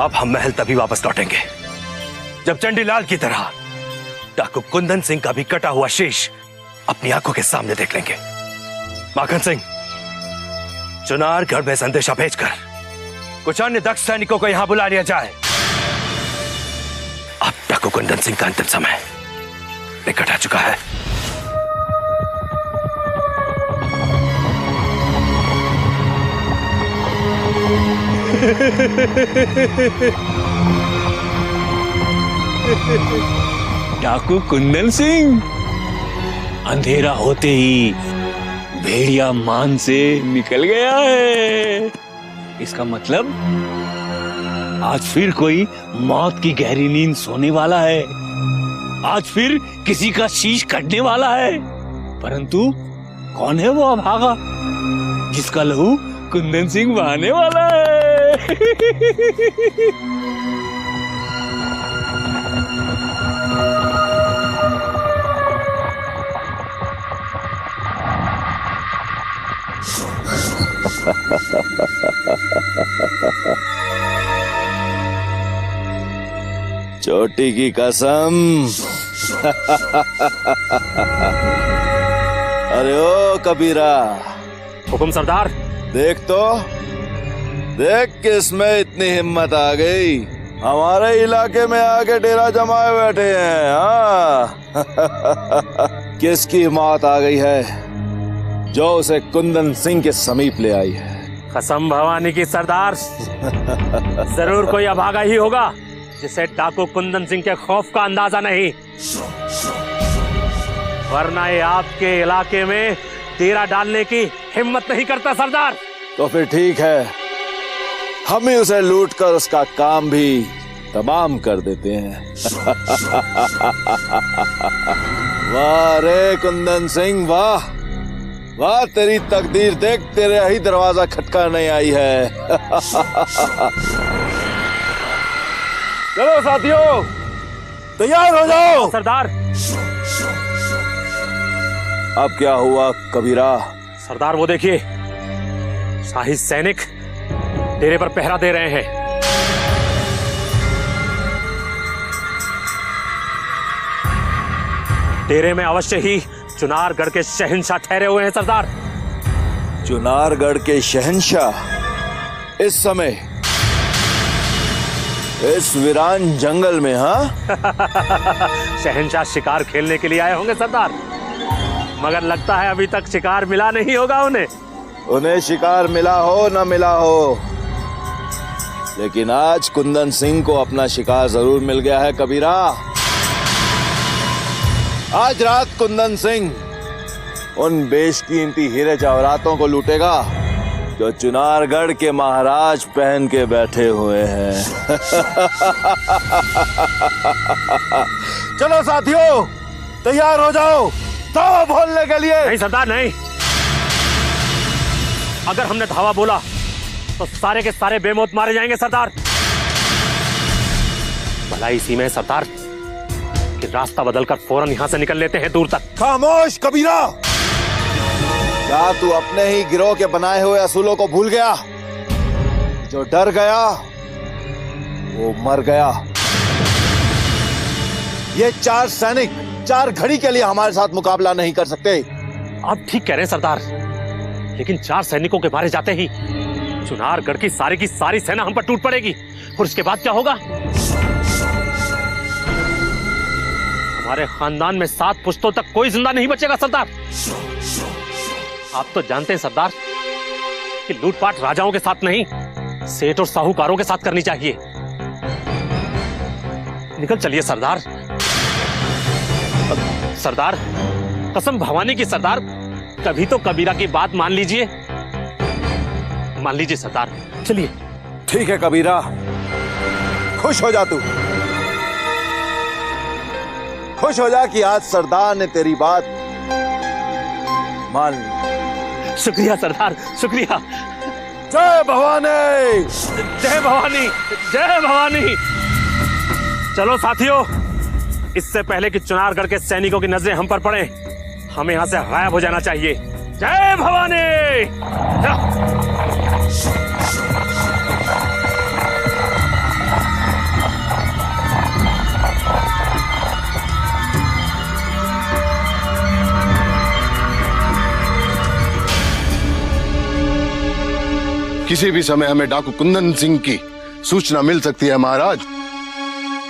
अब हम महल तभी वापस लौटेंगे जब चंडीलाल की तरह डाकू कुंदन सिंह का भी कटा हुआ शीश अपनी आंखों के सामने देख लेंगे। माखन सिंह, चुनारगढ़ में संदेशा भेजकर कुछ अन्य दक्ष सैनिकों को यहां बुला लिया जाए। अब डाकू कुंदन सिंह का अंतिम समय निकट आ चुका है। डाकू कुंदन सिंह, अंधेरा होते ही भेड़िया मान से निकल गया है। इसका मतलब आज फिर कोई मौत की गहरी नींद सोने वाला है, आज फिर किसी का शीश कटने वाला है। परंतु कौन है वो अभागा जिसका लहू कुंदन सिंह बहाने वाला है? चोटी की कसम। अरे ओ कबीरा। हुकुम सरदार। देख तो, देख किसमें इतनी हिम्मत आ गई, हमारे इलाके में आके डेरा जमाए बैठे हैं। हाँ किसकी मौत आ गई है जो उसे कुंदन सिंह के समीप ले आई है? कसम भवानी की सरदार, जरूर कोई अभागा ही होगा जिसे डाकू कुंदन सिंह के खौफ का अंदाजा नहीं, वरना ये आपके इलाके में डेरा डालने की हिम्मत नहीं करता सरदार। तो फिर ठीक है, हम ही उसे लूट कर उसका काम भी तमाम कर देते हैं। वाह रे कुंदन सिंह, वाह वाह, तेरी तकदीर देख, तेरे ही दरवाजा खटका नहीं आई है। चलो साथियों, तैयार हो जाओ। सरदार। अब क्या हुआ कबीरा? सरदार वो देखिए, शाही सैनिक डेरे पर पहरा दे रहे हैं। डेरे में अवश्य ही चुनारगढ़ के शहंशाह ठहरे हुए हैं सरदार। चुनारगढ़ के शहंशाह इस समय इस वीरान जंगल में? हाँ शहंशाह शिकार खेलने के लिए आए होंगे सरदार, मगर लगता है अभी तक शिकार मिला नहीं होगा उन्हें। उन्हें शिकार मिला हो न मिला हो, लेकिन आज कुंदन सिंह को अपना शिकार जरूर मिल गया है कबीरा। आज रात कुंदन सिंह उन बेशकीमती हीरे जवाहरातों को लूटेगा जो चुनारगढ़ के महाराज पहन के बैठे हुए हैं। चलो साथियों, तैयार हो जाओ धावा बोलने के लिए। नहीं सरदार नहीं, अगर हमने धावा बोला तो सारे के सारे बेमौत मारे जाएंगे सरदार। भलाई इसी में सरदार कि रास्ता बदलकर फौरन यहां से निकल लेते हैं दूर तक। खामोश कबीरा, क्या तू अपने ही गिरोह के बनाए हुए असूलों को भूल गया? जो डर गया वो मर गया। ये 4 सैनिक 4 घड़ी के लिए हमारे साथ मुकाबला नहीं कर सकते। आप ठीक कह रहे हैं सरदार, लेकिन 4 सैनिकों के मारे जाते ही चुनारगढ़ की सारी सेना हम पर टूट पड़ेगी, और उसके बाद क्या होगा? हमारे खानदान में 7 पुश्तों तक कोई जिंदा नहीं बचेगा सरदार। आप तो जानते हैं सरदार कि लूटपाट राजाओं के साथ नहीं, सेठ और साहूकारों के साथ करनी चाहिए। निकल चलिए सरदार। सरदार, कसम भवानी की सरदार, कभी तो कबीरा की बात मान लीजिए, मान लीजिए सरदार, चलिए। ठीक है कबीरा, खुश हो जा तू, खुश हो जा कि आज सरदार ने तेरी बात मान ली। शुक्रिया सरदार, शुक्रिया। जय भवानी, जय भवानी, जय भवानी। चलो साथियों, इससे पहले कि चुनारगढ़ के सैनिकों की नजरें हम पर पड़े, हमें यहां से गायब हो जाना चाहिए। जय भवानी। किसी भी समय हमें डाकू कुंदन सिंह की सूचना मिल सकती है महाराज,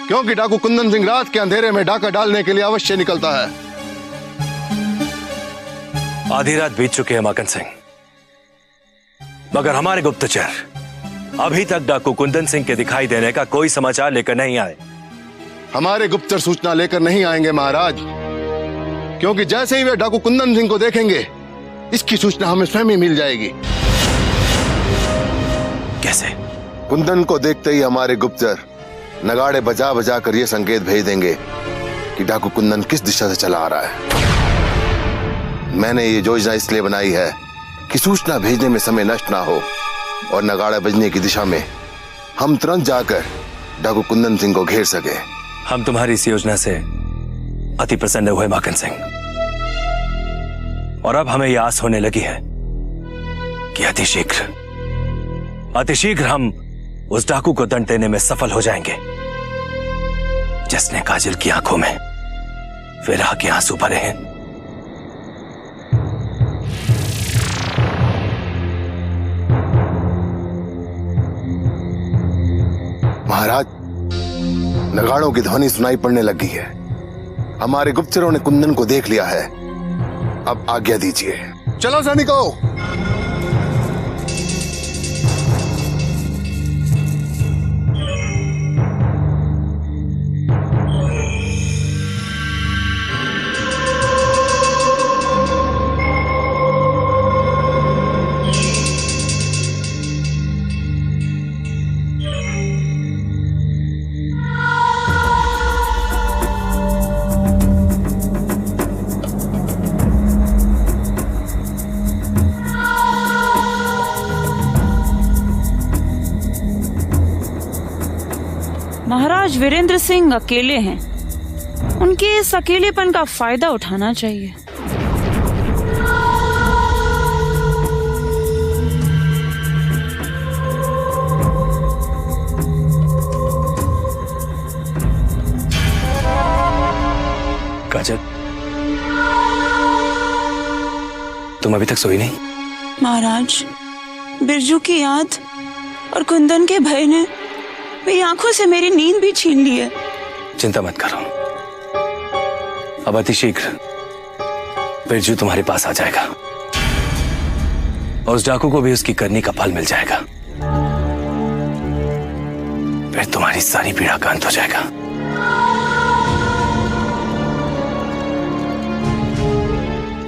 क्योंकि डाकू कुंदन सिंह रात के अंधेरे में डाका डालने के लिए अवश्य निकलता है। आधी रात बीत चुकी है माकन सिंह, मगर हमारे गुप्तचर अभी तक डाकू कुंदन सिंह के दिखाई देने का कोई समाचार लेकर नहीं आए। हमारे गुप्तचर सूचना लेकर नहीं आएंगे महाराज, क्योंकि जैसे ही वे डाकू कुंदन सिंह को देखेंगे, इसकी सूचना हमें स्वयं ही मिल जाएगी। कैसे? कुंदन को देखते ही हमारे गुप्तचर नगाड़े बजा बजा कर यह संकेत भेज देंगे कि डाकू कुंदन किस दिशा से चला आ रहा है। मैंने ये योजना इसलिए बनाई है कि सूचना भेजने में समय नष्ट ना हो और नगाड़ा बजने की दिशा में हम तुरंत जाकर डाकू कुंदन सिंह को घेर सके। हम तुम्हारी इस योजना से अति प्रसन्न हुए माकन सिंह, और अब हमें यह आस होने लगी है कि अति शीघ्र हम उस डाकू को दंड देने में सफल हो जाएंगे जिसने काजल की आंखों में विरह के आंसू भरे हैं। महाराज, नगाड़ों की ध्वनि सुनाई पड़ने लगी है। हमारे गुप्तचरों ने कुंदन को देख लिया है। अब आज्ञा दीजिए। चलो सैनिकों। महाराज वीरेंद्र सिंह अकेले हैं। उनके इस अकेलेपन का फायदा उठाना चाहिए। काजल, तुम अभी तक सोई नहीं? महाराज, बिरजू की याद और कुंदन के भय ने मेरी आंखों से मेरी नींद भी छीन ली है। चिंता मत करो, अब अतिशीघ्र बिरजू तुम्हारे पास आ जाएगा और उस डाकू को भी उसकी करनी का फल मिल जाएगा। फिर तुम्हारी सारी पीड़ा का अंत हो जाएगा।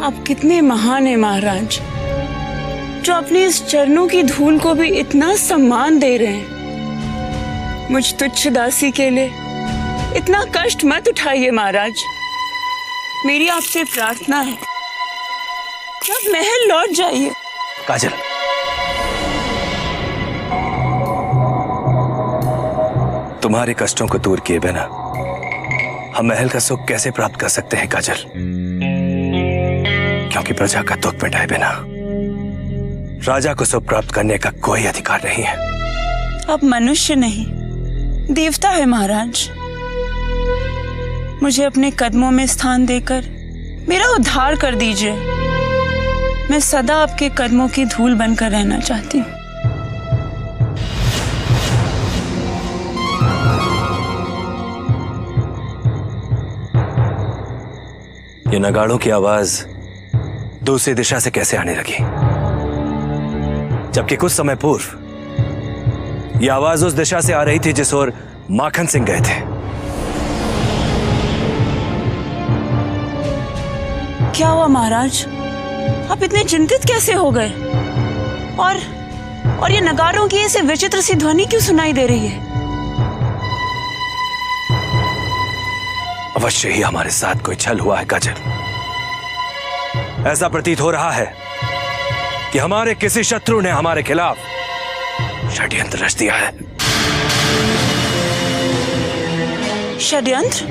आप कितने महान हैं महाराज, जो अपने इस चरणों की धूल को भी इतना सम्मान दे रहे हैं। मुझ तुच्छ दासी के लिए इतना कष्ट मत उठाइए महाराज। मेरी आपसे प्रार्थना है कि आप महल लौट जाइए। काजल, तुम्हारे कष्टों को दूर किए बिना हम महल का सुख कैसे प्राप्त कर सकते हैं काजल? क्योंकि प्रजा का दुख मिटाए बिना राजा को सुख प्राप्त करने का कोई अधिकार नहीं है। आप मनुष्य नहीं, देवता है महाराज। मुझे अपने कदमों में स्थान देकर मेरा उद्धार कर दीजिए। मैं सदा आपके कदमों की धूल बनकर रहना चाहती हूँ। ये नगाड़ों की आवाज दूसरी दिशा से कैसे आने लगी, जबकि कुछ समय पूर्व यह आवाज उस दिशा से आ रही थी जिस ओर माखन सिंह गए थे? क्या हुआ महाराज, आप इतने चिंतित कैसे हो गए? और ये नगाड़ों की ऐसे विचित्र सी ध्वनि क्यों सुनाई दे रही है? अवश्य ही हमारे साथ कोई छल हुआ है काजल। ऐसा प्रतीत हो रहा है कि हमारे किसी शत्रु ने हमारे खिलाफ षड्यंत्र रच दिया है। षड्यंत्र?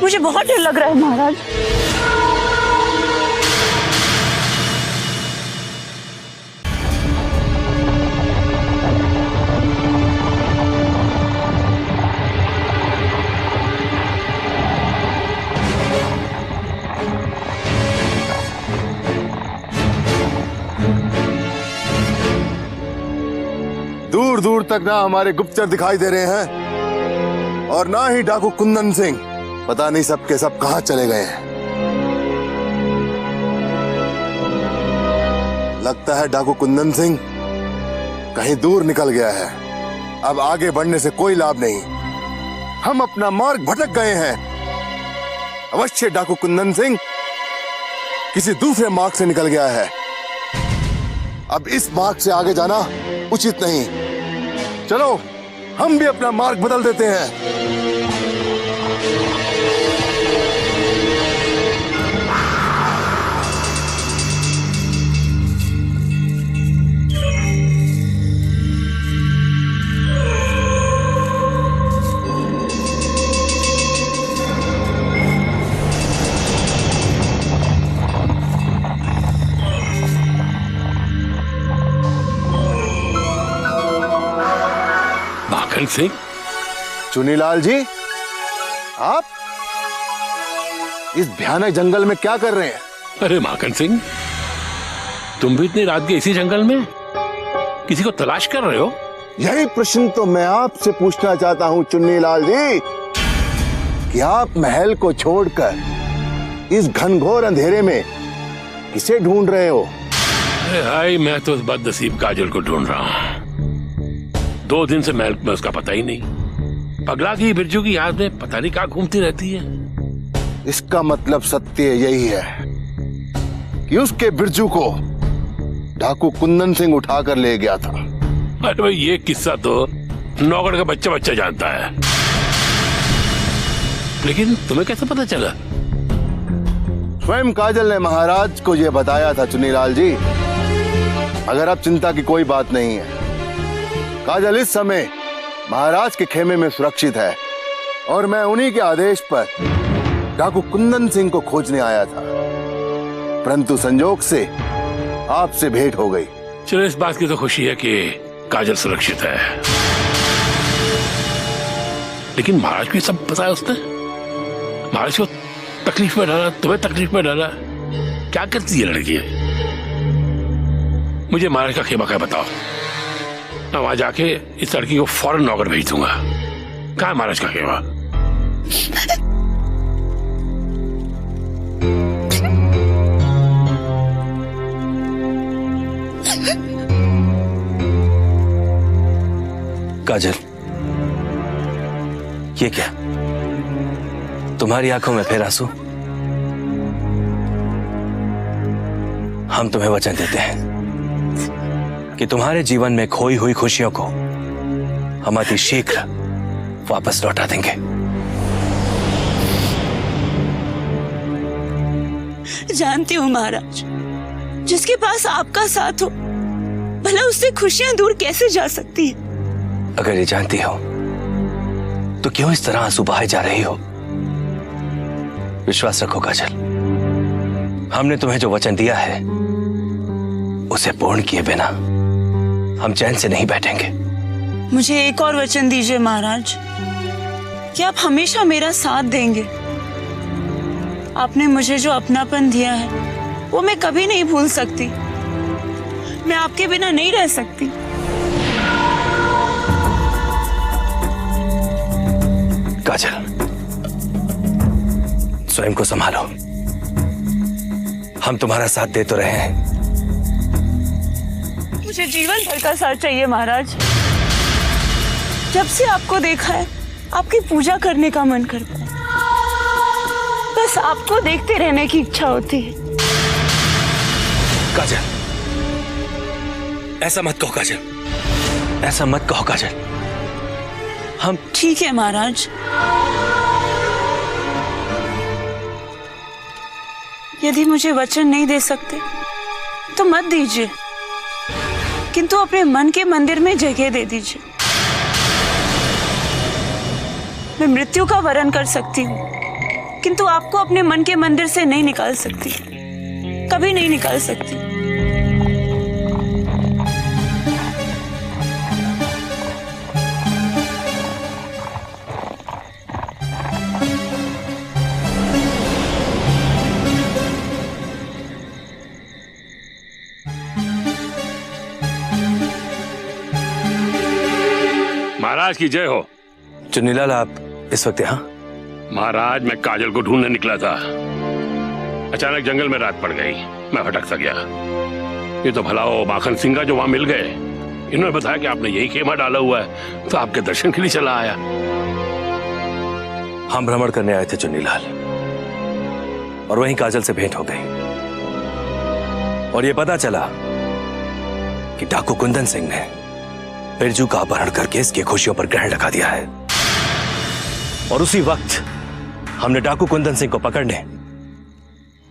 मुझे बहुत डर लग रहा है महाराज। दूर दूर तक ना हमारे गुप्तचर दिखाई दे रहे हैं और ना ही डाकू कुंदन सिंह। पता नहीं सब के सब कहां चले गए हैं। लगता है डाकू कुंदन सिंह कहीं दूर निकल गया है। अब आगे बढ़ने से कोई लाभ नहीं, हम अपना मार्ग भटक गए हैं। अवश्य डाकू कुंदन सिंह किसी दूसरे मार्ग से निकल गया है। अब इस मार्ग से आगे जाना उचित नहीं। चलो हम भी अपना मार्ग बदल देते हैं। माखन सिंह, चुनीलाल जी, आप इस भयानक जंगल में क्या कर रहे हैं? अरे माखन सिंह, तुम भी इतनी रात के इसी जंगल में किसी को तलाश कर रहे हो? यही प्रश्न तो मैं आपसे पूछना चाहता हूं चुन्नीलाल जी, कि आप महल को छोड़कर इस घनघोर अंधेरे में किसे ढूंढ रहे हो? अरे भाई, मैं तो उस बदनसीब काजल को ढूंढ रहा हूँ। 2 दिन से महल में उसका पता ही नहीं। पगला की बिरजू की याद में पता नहीं कहाँ घूमती रहती है। इसका मतलब सत्य यही है कि उसके बिरजू को डाकू कुंदन सिंह उठाकर ले गया था। अरे भाई, ये किस्सा तो नौकड़ का बच्चा जानता है, लेकिन तुम्हें कैसे पता चला? स्वयं काजल ने महाराज को यह बताया था चुन्नीलाल जी। अगर अब चिंता की कोई बात नहीं है, काजल इस समय महाराज के खेमे में सुरक्षित है और मैं उन्हीं के आदेश पर डाकू कुंदन सिंह को खोजने आया था, परंतु संजोग से आपसे भेंट हो गई। चलो, इस बात की तो खुशी है कि काजल सुरक्षित है, लेकिन महाराज को सब बताया उसने? महाराज को तकलीफ में डाला, तुम्हें तकलीफ में डाला, क्या करती है लड़की? मुझे महाराज का खेमा क्या बताओ, मैं वहां जाके इस लड़की को फौरन नौकर भेज दूंगा। कहाँ है महाराज का खेमा? काजल, ये क्या? तुम्हारी आंखों में फिर आंसू? हम तुम्हें वचन देते हैं कि तुम्हारे जीवन में खोई हुई खुशियों को हम अति शीघ्र वापस लौटा देंगे। जानती हूँ महाराज, जिसके पास आपका साथ हो, भला उससे खुशियां दूर कैसे जा सकती है? अगर ये जानती हो तो क्यों इस तरह आंसू बहाए जा रही हो? विश्वास रखो काजल, हमने तुम्हें जो वचन दिया है उसे पूर्ण किए बिना हम चैन से नहीं बैठेंगे। मुझे एक और वचन दीजिए महाराज, कि आप हमेशा मेरा साथ देंगे। आपने मुझे जो अपनापन दिया है वो मैं कभी नहीं भूल सकती। मैं आपके बिना नहीं रह सकती। काजल, स्वयं को संभालो। हम तुम्हारा साथ दे तो रहे हैं। मुझे जीवन भर का साथ चाहिए महाराज। जब से आपको देखा है, आपकी पूजा करने का मन करता है। बस आपको देखते रहने की इच्छा होती है। काजल, ऐसा मत कहो काजल, ऐसा मत कहो काजल। हम ठीक है महाराज, यदि मुझे वचन नहीं दे सकते तो मत दीजिए, किंतु अपने मन के मंदिर में जगह दे दीजिए। मैं मृत्यु का वरण कर सकती हूँ, किंतु आपको अपने मन के मंदिर से नहीं निकाल सकती, कभी नहीं निकाल सकती। महाराज की जय हो। चुन्नीलाल, आप इस वक्त यहाँ? महाराज, मैं काजल को ढूंढने निकला था। अचानक जंगल में रात पड़ गई, मैं भटक सा गया। ये तो भला वो माखन सिंह का जो वहां मिल गए। इन्होंने बताया कि आपने यही खेमा डाला हुआ है, तो आपके दर्शन के लिए चला आया। हम भ्रमण करने आए थे चुन्नीलाल, और वहीं काजल से भेंट हो गई और ये पता चला कि डाकू कुंदन सिंह ने बिरजू का अपहरण करके इसकी खुशियों पर ग्रहण लगा दिया है। और उसी वक्त हमने डाकू कुंदन सिंह को पकड़ने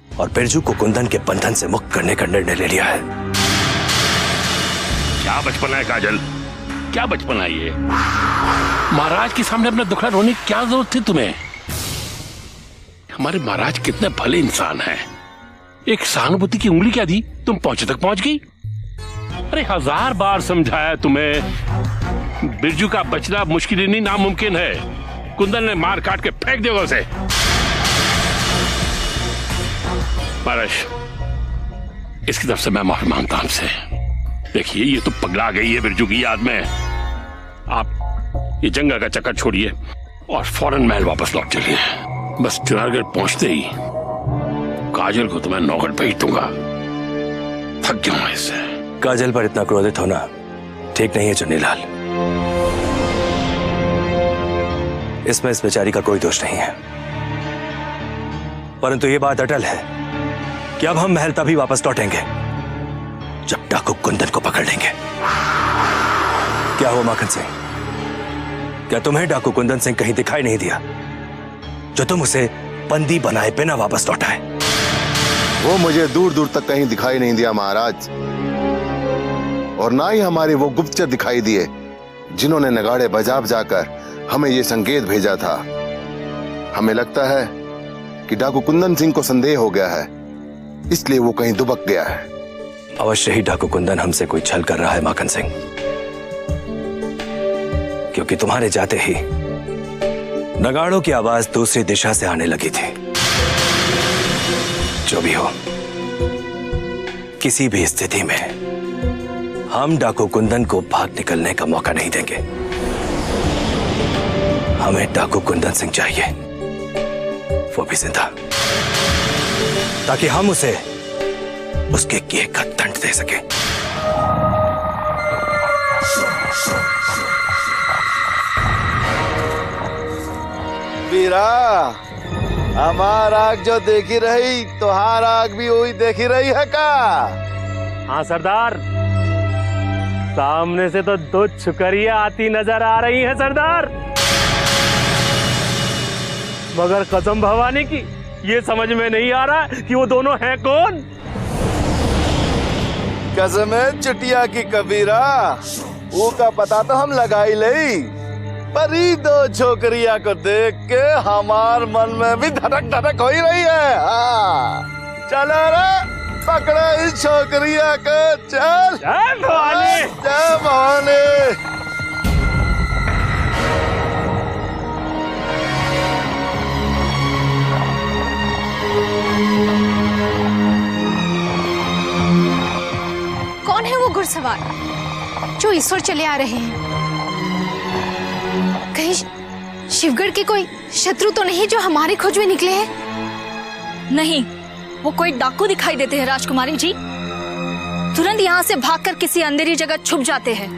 और बिरजू को कुंदन के बंधन से मुक्त करने का निर्णय ले लिया है। क्या बचपना है काजल, क्या बचपना है ये? महाराज के सामने अपना दुखड़ा रोने की क्या जरूरत थी तुम्हें? हमारे महाराज कितने भले इंसान हैं। एक सहानुभूति की उंगली क्या दी, तुम पहुंचे तक पहुंच गई। अरे 1000 बार समझाया तुम्हें, बिरजू का बचना मुश्किल नहीं नामुमकिन है। कुंदन ने मार काट के फेंक देगा उसे। महाराज, इसकी तरफ से मैं माफी मांगता हूं आपसे। देखिए, ये तो पगला गई है बिरजू की याद में। आप ये जंगा का चक्कर छोड़िए और फौरन महल वापस लौट चलिए। बस चुनारगढ़ पहुंचते ही काजल को तो मैं नौकड़ पे ही दूंगा। थक गया हूं इससे। काजल पर इतना क्रोधित होना ठीक नहीं है चुन्नीलाल। इसमें इस बेचारी का कोई दोष नहीं है, परंतु ये बात अटल है कि अब हम महल तभी वापस लौटेंगे जब डाकू कुंदन को पकड़ लेंगे। क्या हुआ माखन सिंह, क्या तुम्हें डाकू कुंदन सिंह कहीं दिखाई नहीं दिया जो तुम उसे बंदी बनाए बिना वापस लौटाए? वो मुझे दूर दूर तक कहीं दिखाई नहीं दिया महाराज, और ना ही हमारे वो गुप्तचर दिखाई दिए जिन्होंने नगाड़े बजा जाकर हमें ये संकेत भेजा था। हमें लगता है कि डाकू कुंदन सिंह को संदेह हो गया है, इसलिए वो कहीं दुबक गया है। अवश्य ही डाकू कुंदन हमसे कोई छल कर रहा है माखन सिंह, क्योंकि तुम्हारे जाते ही नगाड़ों की आवाज दूसरी दिशा से आने लगी थी। जो भी हो, किसी भी स्थिति में हम डाकू कुंदन को भाग निकलने का मौका नहीं देंगे। हमें डाकू कुंदन सिंह चाहिए, वो भी जिंदा, ताकि हम उसे उसके किए का दंड दे सके। वीरा, हमार आग जो देखी रही तुहार आग भी वही देखी रही है का? हाँ सरदार, सामने से तो दो छुकरियां आती नजर आ रही हैं सरदार, मगर कसम भवानी की ये समझ में नहीं आ रहा कि वो दोनों हैं कौन। कसम है चुटिया की कबीरा, वो का पता तो हम लगा ही ले, पर ही दो छोकरिया को देख के हमार मन में भी धड़क धड़क हो ही रही है। हाँ, चलो रे पकड़ो इस छोकरिया को, चल। जय भवानी, जय भवानी। कौन है वो घुड़सवार जो इस ओर चले आ रहे हैं? कहीं शिवगढ़ के कोई शत्रु तो नहीं जो हमारी खोज में निकले हैं? नहीं, वो कोई डाकू दिखाई देते हैं राजकुमारी जी। तुरंत यहाँ से भागकर किसी अंधेरी जगह छुप जाते हैं।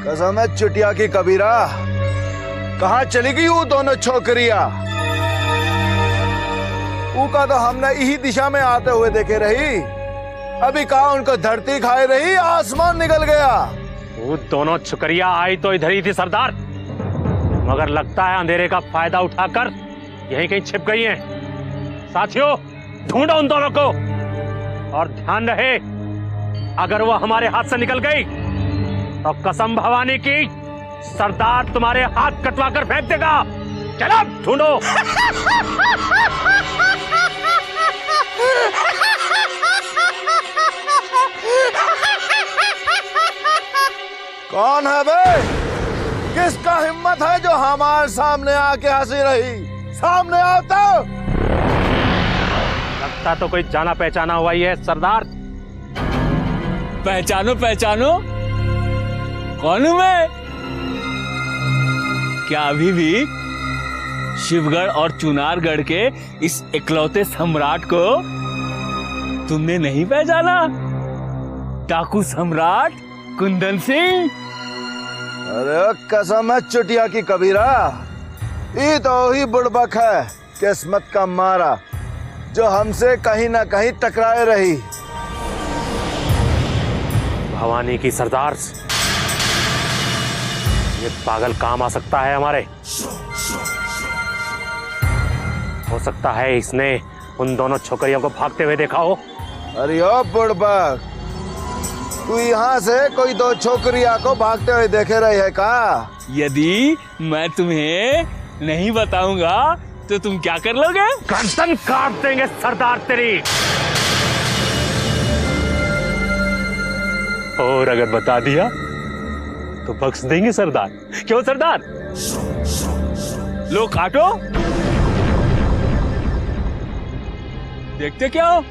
कसम है चुटिया की कबीरा, कहाँ चली गई वो दोनों छोकरिया? उका तो हमने यही दिशा में आते हुए देखे रही, अभी कहा उनको धरती खाए रही, आसमान निकल गया। वो दोनों छुकरिया आई तो इधर ही थी सरदार, मगर लगता है अंधेरे का फायदा उठाकर यहीं कहीं छिप गई हैं। साथियों, ढूंढो उन दोनों को, और ध्यान रहे अगर वो हमारे हाथ से निकल गई तो कसम भवानी की सरदार तुम्हारे हाथ कटवा कर फेंक देगा। चलो ढूंढो। कौन है बे? किसका हिम्मत है जो हमारे सामने आके हंसी रही? सामने आओ तो। लगता तो कोई जाना पहचाना हुआ ही है सरदार। पहचानो पहचानो, कौन हूं मैं? क्या अभी भी शिवगढ़ और चुनारगढ़ के इस इकलौते सम्राट को तुमने नहीं पहचाना? डाकू सम्राट कुंदन सिंह। अरे कसम है चुटिया की कबीरा, ये तो ही बुड़बक है किस्मत का मारा जो हमसे कहीं ना कहीं टकराए रही। भवानी की सरदार, ये पागल काम आ सकता है हमारे। हो सकता है इसने उन दोनों छोकरियों को भागते हुए देखा हो। अरे ओ बुड़बक, तू यहाँ से कोई दो छोकरिया को भागते हुए देखे रही है का? यदि मैं तुम्हें नहीं बताऊंगा तो तुम क्या कर लोगे? गर्दन काट देंगे सरदार तेरी। और अगर बता दिया तो बख्श देंगे सरदार। क्यों सरदार? लो काटो, देखते क्या हो?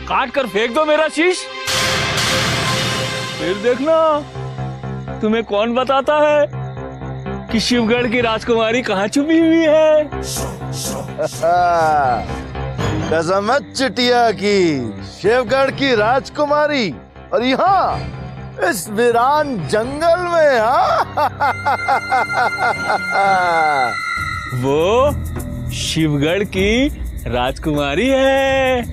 काट कर फेंक दो मेरा शीश, फिर देखना तुम्हें कौन बताता है कि शिवगढ़ की राजकुमारी कहाँ छुपी हुई है। कसम चुटिया की, शिवगढ़ की राजकुमारी और यहाँ इस वीरान जंगल में। वो शिवगढ़ की राजकुमारी है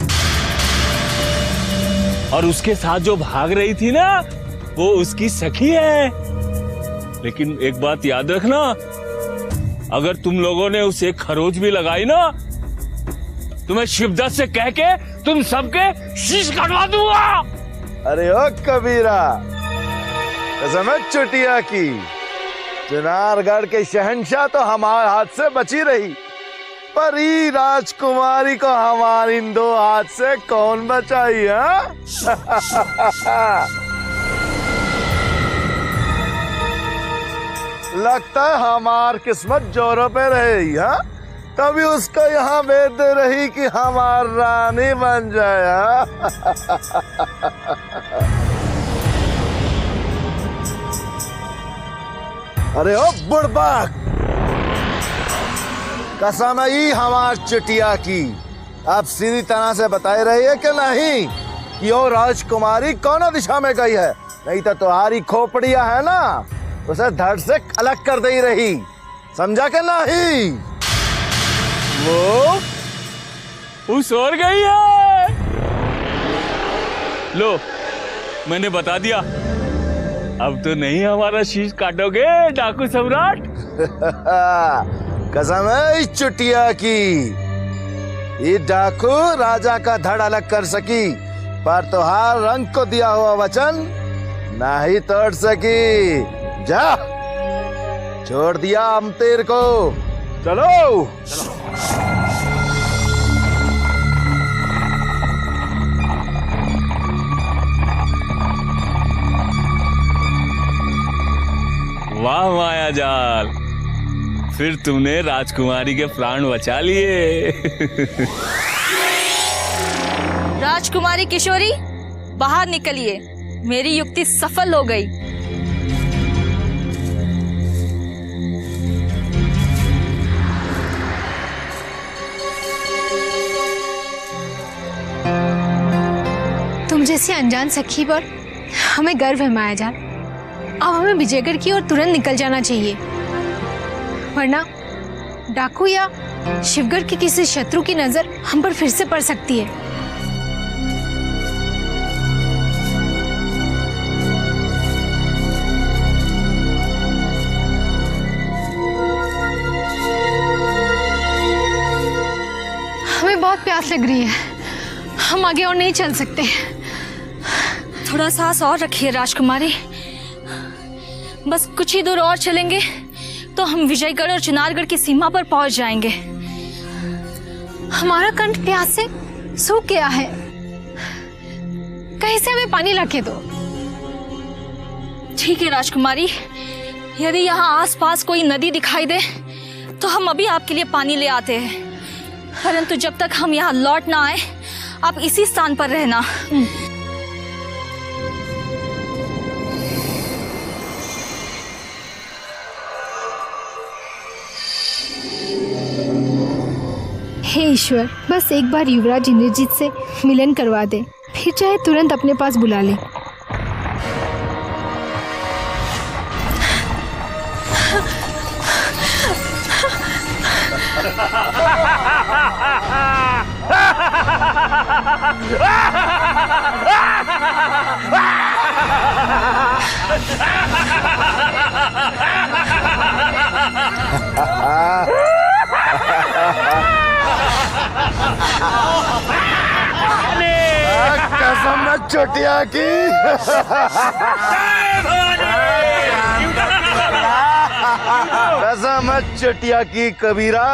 और उसके साथ जो भाग रही थी ना, वो उसकी सखी है। लेकिन एक बात याद रखना, अगर तुम लोगों ने उसे खरोच भी लगाई ना, तो मैं शिवदत्त से कह के तुम सबके शीश कटवा दूंगा। अरे ओ कबीरा, कसम चुटिया की, चुनारगढ़ के शहंशाह तो हमारे हाथ से बची रही, पर ई राजकुमारी को हमारे इन दो हाथ से कौन बचाई? लगता है हमार किस्मत जोरों पे रही। तभी उसको यहाँ भेज दे रही कि हमार रानी बन जाए। अरे ओ बुड़बक, कसम ही हमार चुटिया की, आप सीधी तरह से बताए रही है कि नहीं कि वो राजकुमारी कौन दिशा में गई है? नहीं तो तुम्हारी खोपड़िया है ना, उसे धड़ से अलग कर दे रही। समझा कि नहीं? वो सो गई है। लो, मैंने बता दिया। अब तो नहीं हमारा शीश काटोगे डाकू सम्राट। कसम है इस चुटिया की, ये डाकू राजा का धड़ अलग कर सकी, पर तुहार रंग को दिया हुआ वचन नहीं तोड़ सकी। जा, छोड़ दिया हम तेरे को। चलो, वाह मायाजाल, फिर तुमने राजकुमारी के प्राण बचा लिए। राजकुमारी किशोरी, बाहर निकलिए, मेरी युक्ति सफल हो गई। तुम जैसी अनजान सखी पर हमें गर्व है मायाजाल। अब हमें विजयगढ़ की ओर तुरंत निकल जाना चाहिए, वरना डाकू या शिवगढ़ के किसी शत्रु की नजर हम पर फिर से पड़ सकती है। हमें बहुत प्यास लग रही है, हम आगे और नहीं चल सकते। थोड़ा सांस और रखिए राजकुमारी, बस कुछ ही दूर और चलेंगे तो हम विजयगढ़ और चुनारगढ़ की सीमा पर पहुंच जाएंगे। हमारा कंठ प्यास से सूख गया है, कहीं से हमें पानी लाके दो। ठीक है राजकुमारी, यदि यहाँ आसपास कोई नदी दिखाई दे तो हम अभी आपके लिए पानी ले आते हैं, परंतु जब तक हम यहाँ लौट ना आए आप इसी स्थान पर रहना। हे ईश्वर, बस एक बार युवराज इंद्रजीत से मिलन करवा दे, फिर चाहे तुरंत अपने पास बुला ले। चोटिया की। कसम है चोटिया की कबीरा,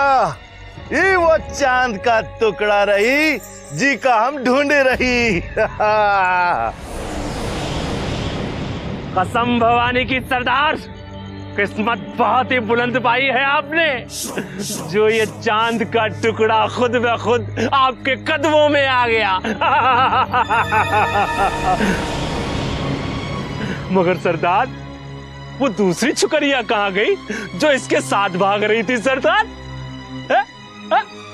ये वो चांद का टुकड़ा रही जी का हम ढूंढे रही। कसम भवानी की सरदार, किस्मत बहुत ही बुलंद पाई है आपने, जो ये चांद का टुकड़ा खुद ब खुद आपके कदमों में आ गया। मगर सरदार, वो दूसरी छुकरिया कहाँ गई जो इसके साथ भाग रही थी सरदार?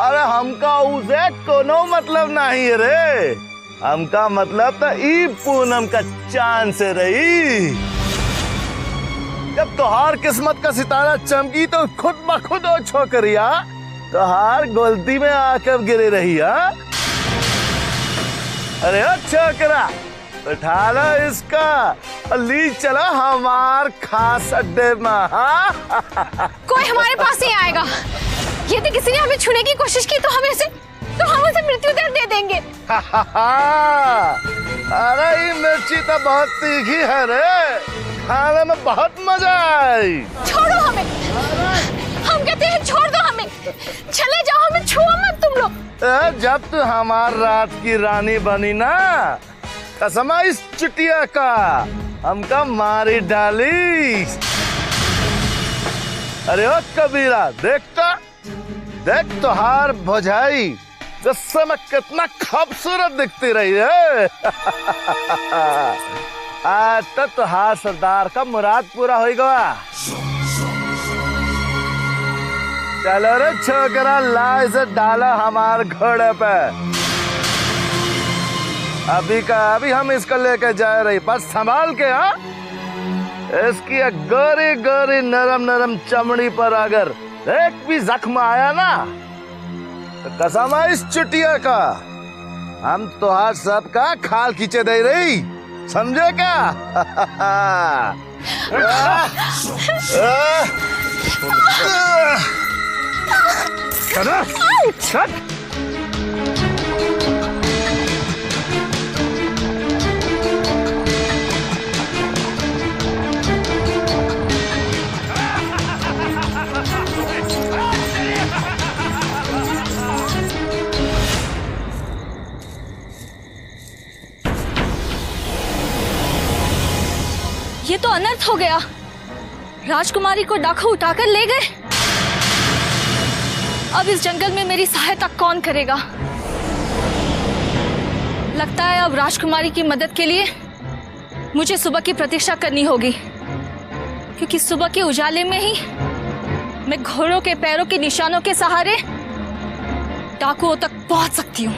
अरे हमका उसे कोनो मतलब नहीं रे, हमका मतलब तो ई पूनम का चांद से रही। जब तोहार किस्मत का सितारा चमकी तो खुद ब खुद वो छोकरिया तोहार गलती में आकर गिरे रही। अरे ओ छोकरा, उठा लो इसका और ली चलो हमार खास अड्डे में। कोई हमारे पास नहीं आएगा। यदि किसी ने हमें छूने की कोशिश की तो हम उसे मृत्यु दंड दे देंगे। अरे ये मिर्ची तो बहुत तीखी है रे, खाने में बहुत मजा आई। छोड़ो हमें, हम कहते हैं छोड़ दो हमें, चले जाओ, हमें छुओ मत तुम लोग। जब तू हमार रात की रानी बनी ना, कसम इस चुटिया का हमका मारी डाली। अरे ओ कबीरा, देख तोहार भौजाई गुस्से में कितना खूबसूरत दिखती रही है। आज तो तोहार सरदार का मुराद पूरा हो गया। चलो रे छोकरा, ला इसे डाला हमार घोड़े पे। अभी हम इसको लेके जा रही, पर संभाल के। हाँ, इसकी गोरी गोरी नरम चमड़ी पर अगर एक भी जख्म आया ना तो कसम है इस चुटिया का, हम तोहार सब का खाल खींचे दे रही, समझे क्या? ये तो अनर्थ हो गया। राजकुमारी को डाकू उठाकर ले गए। अब इस जंगल में मेरी सहायता कौन करेगा? लगता है अब राजकुमारी की मदद के लिए मुझे सुबह की प्रतीक्षा करनी होगी, क्योंकि सुबह के उजाले में ही मैं घोड़ों के पैरों के निशानों के सहारे डाकुओं तक पहुंच सकती हूँ।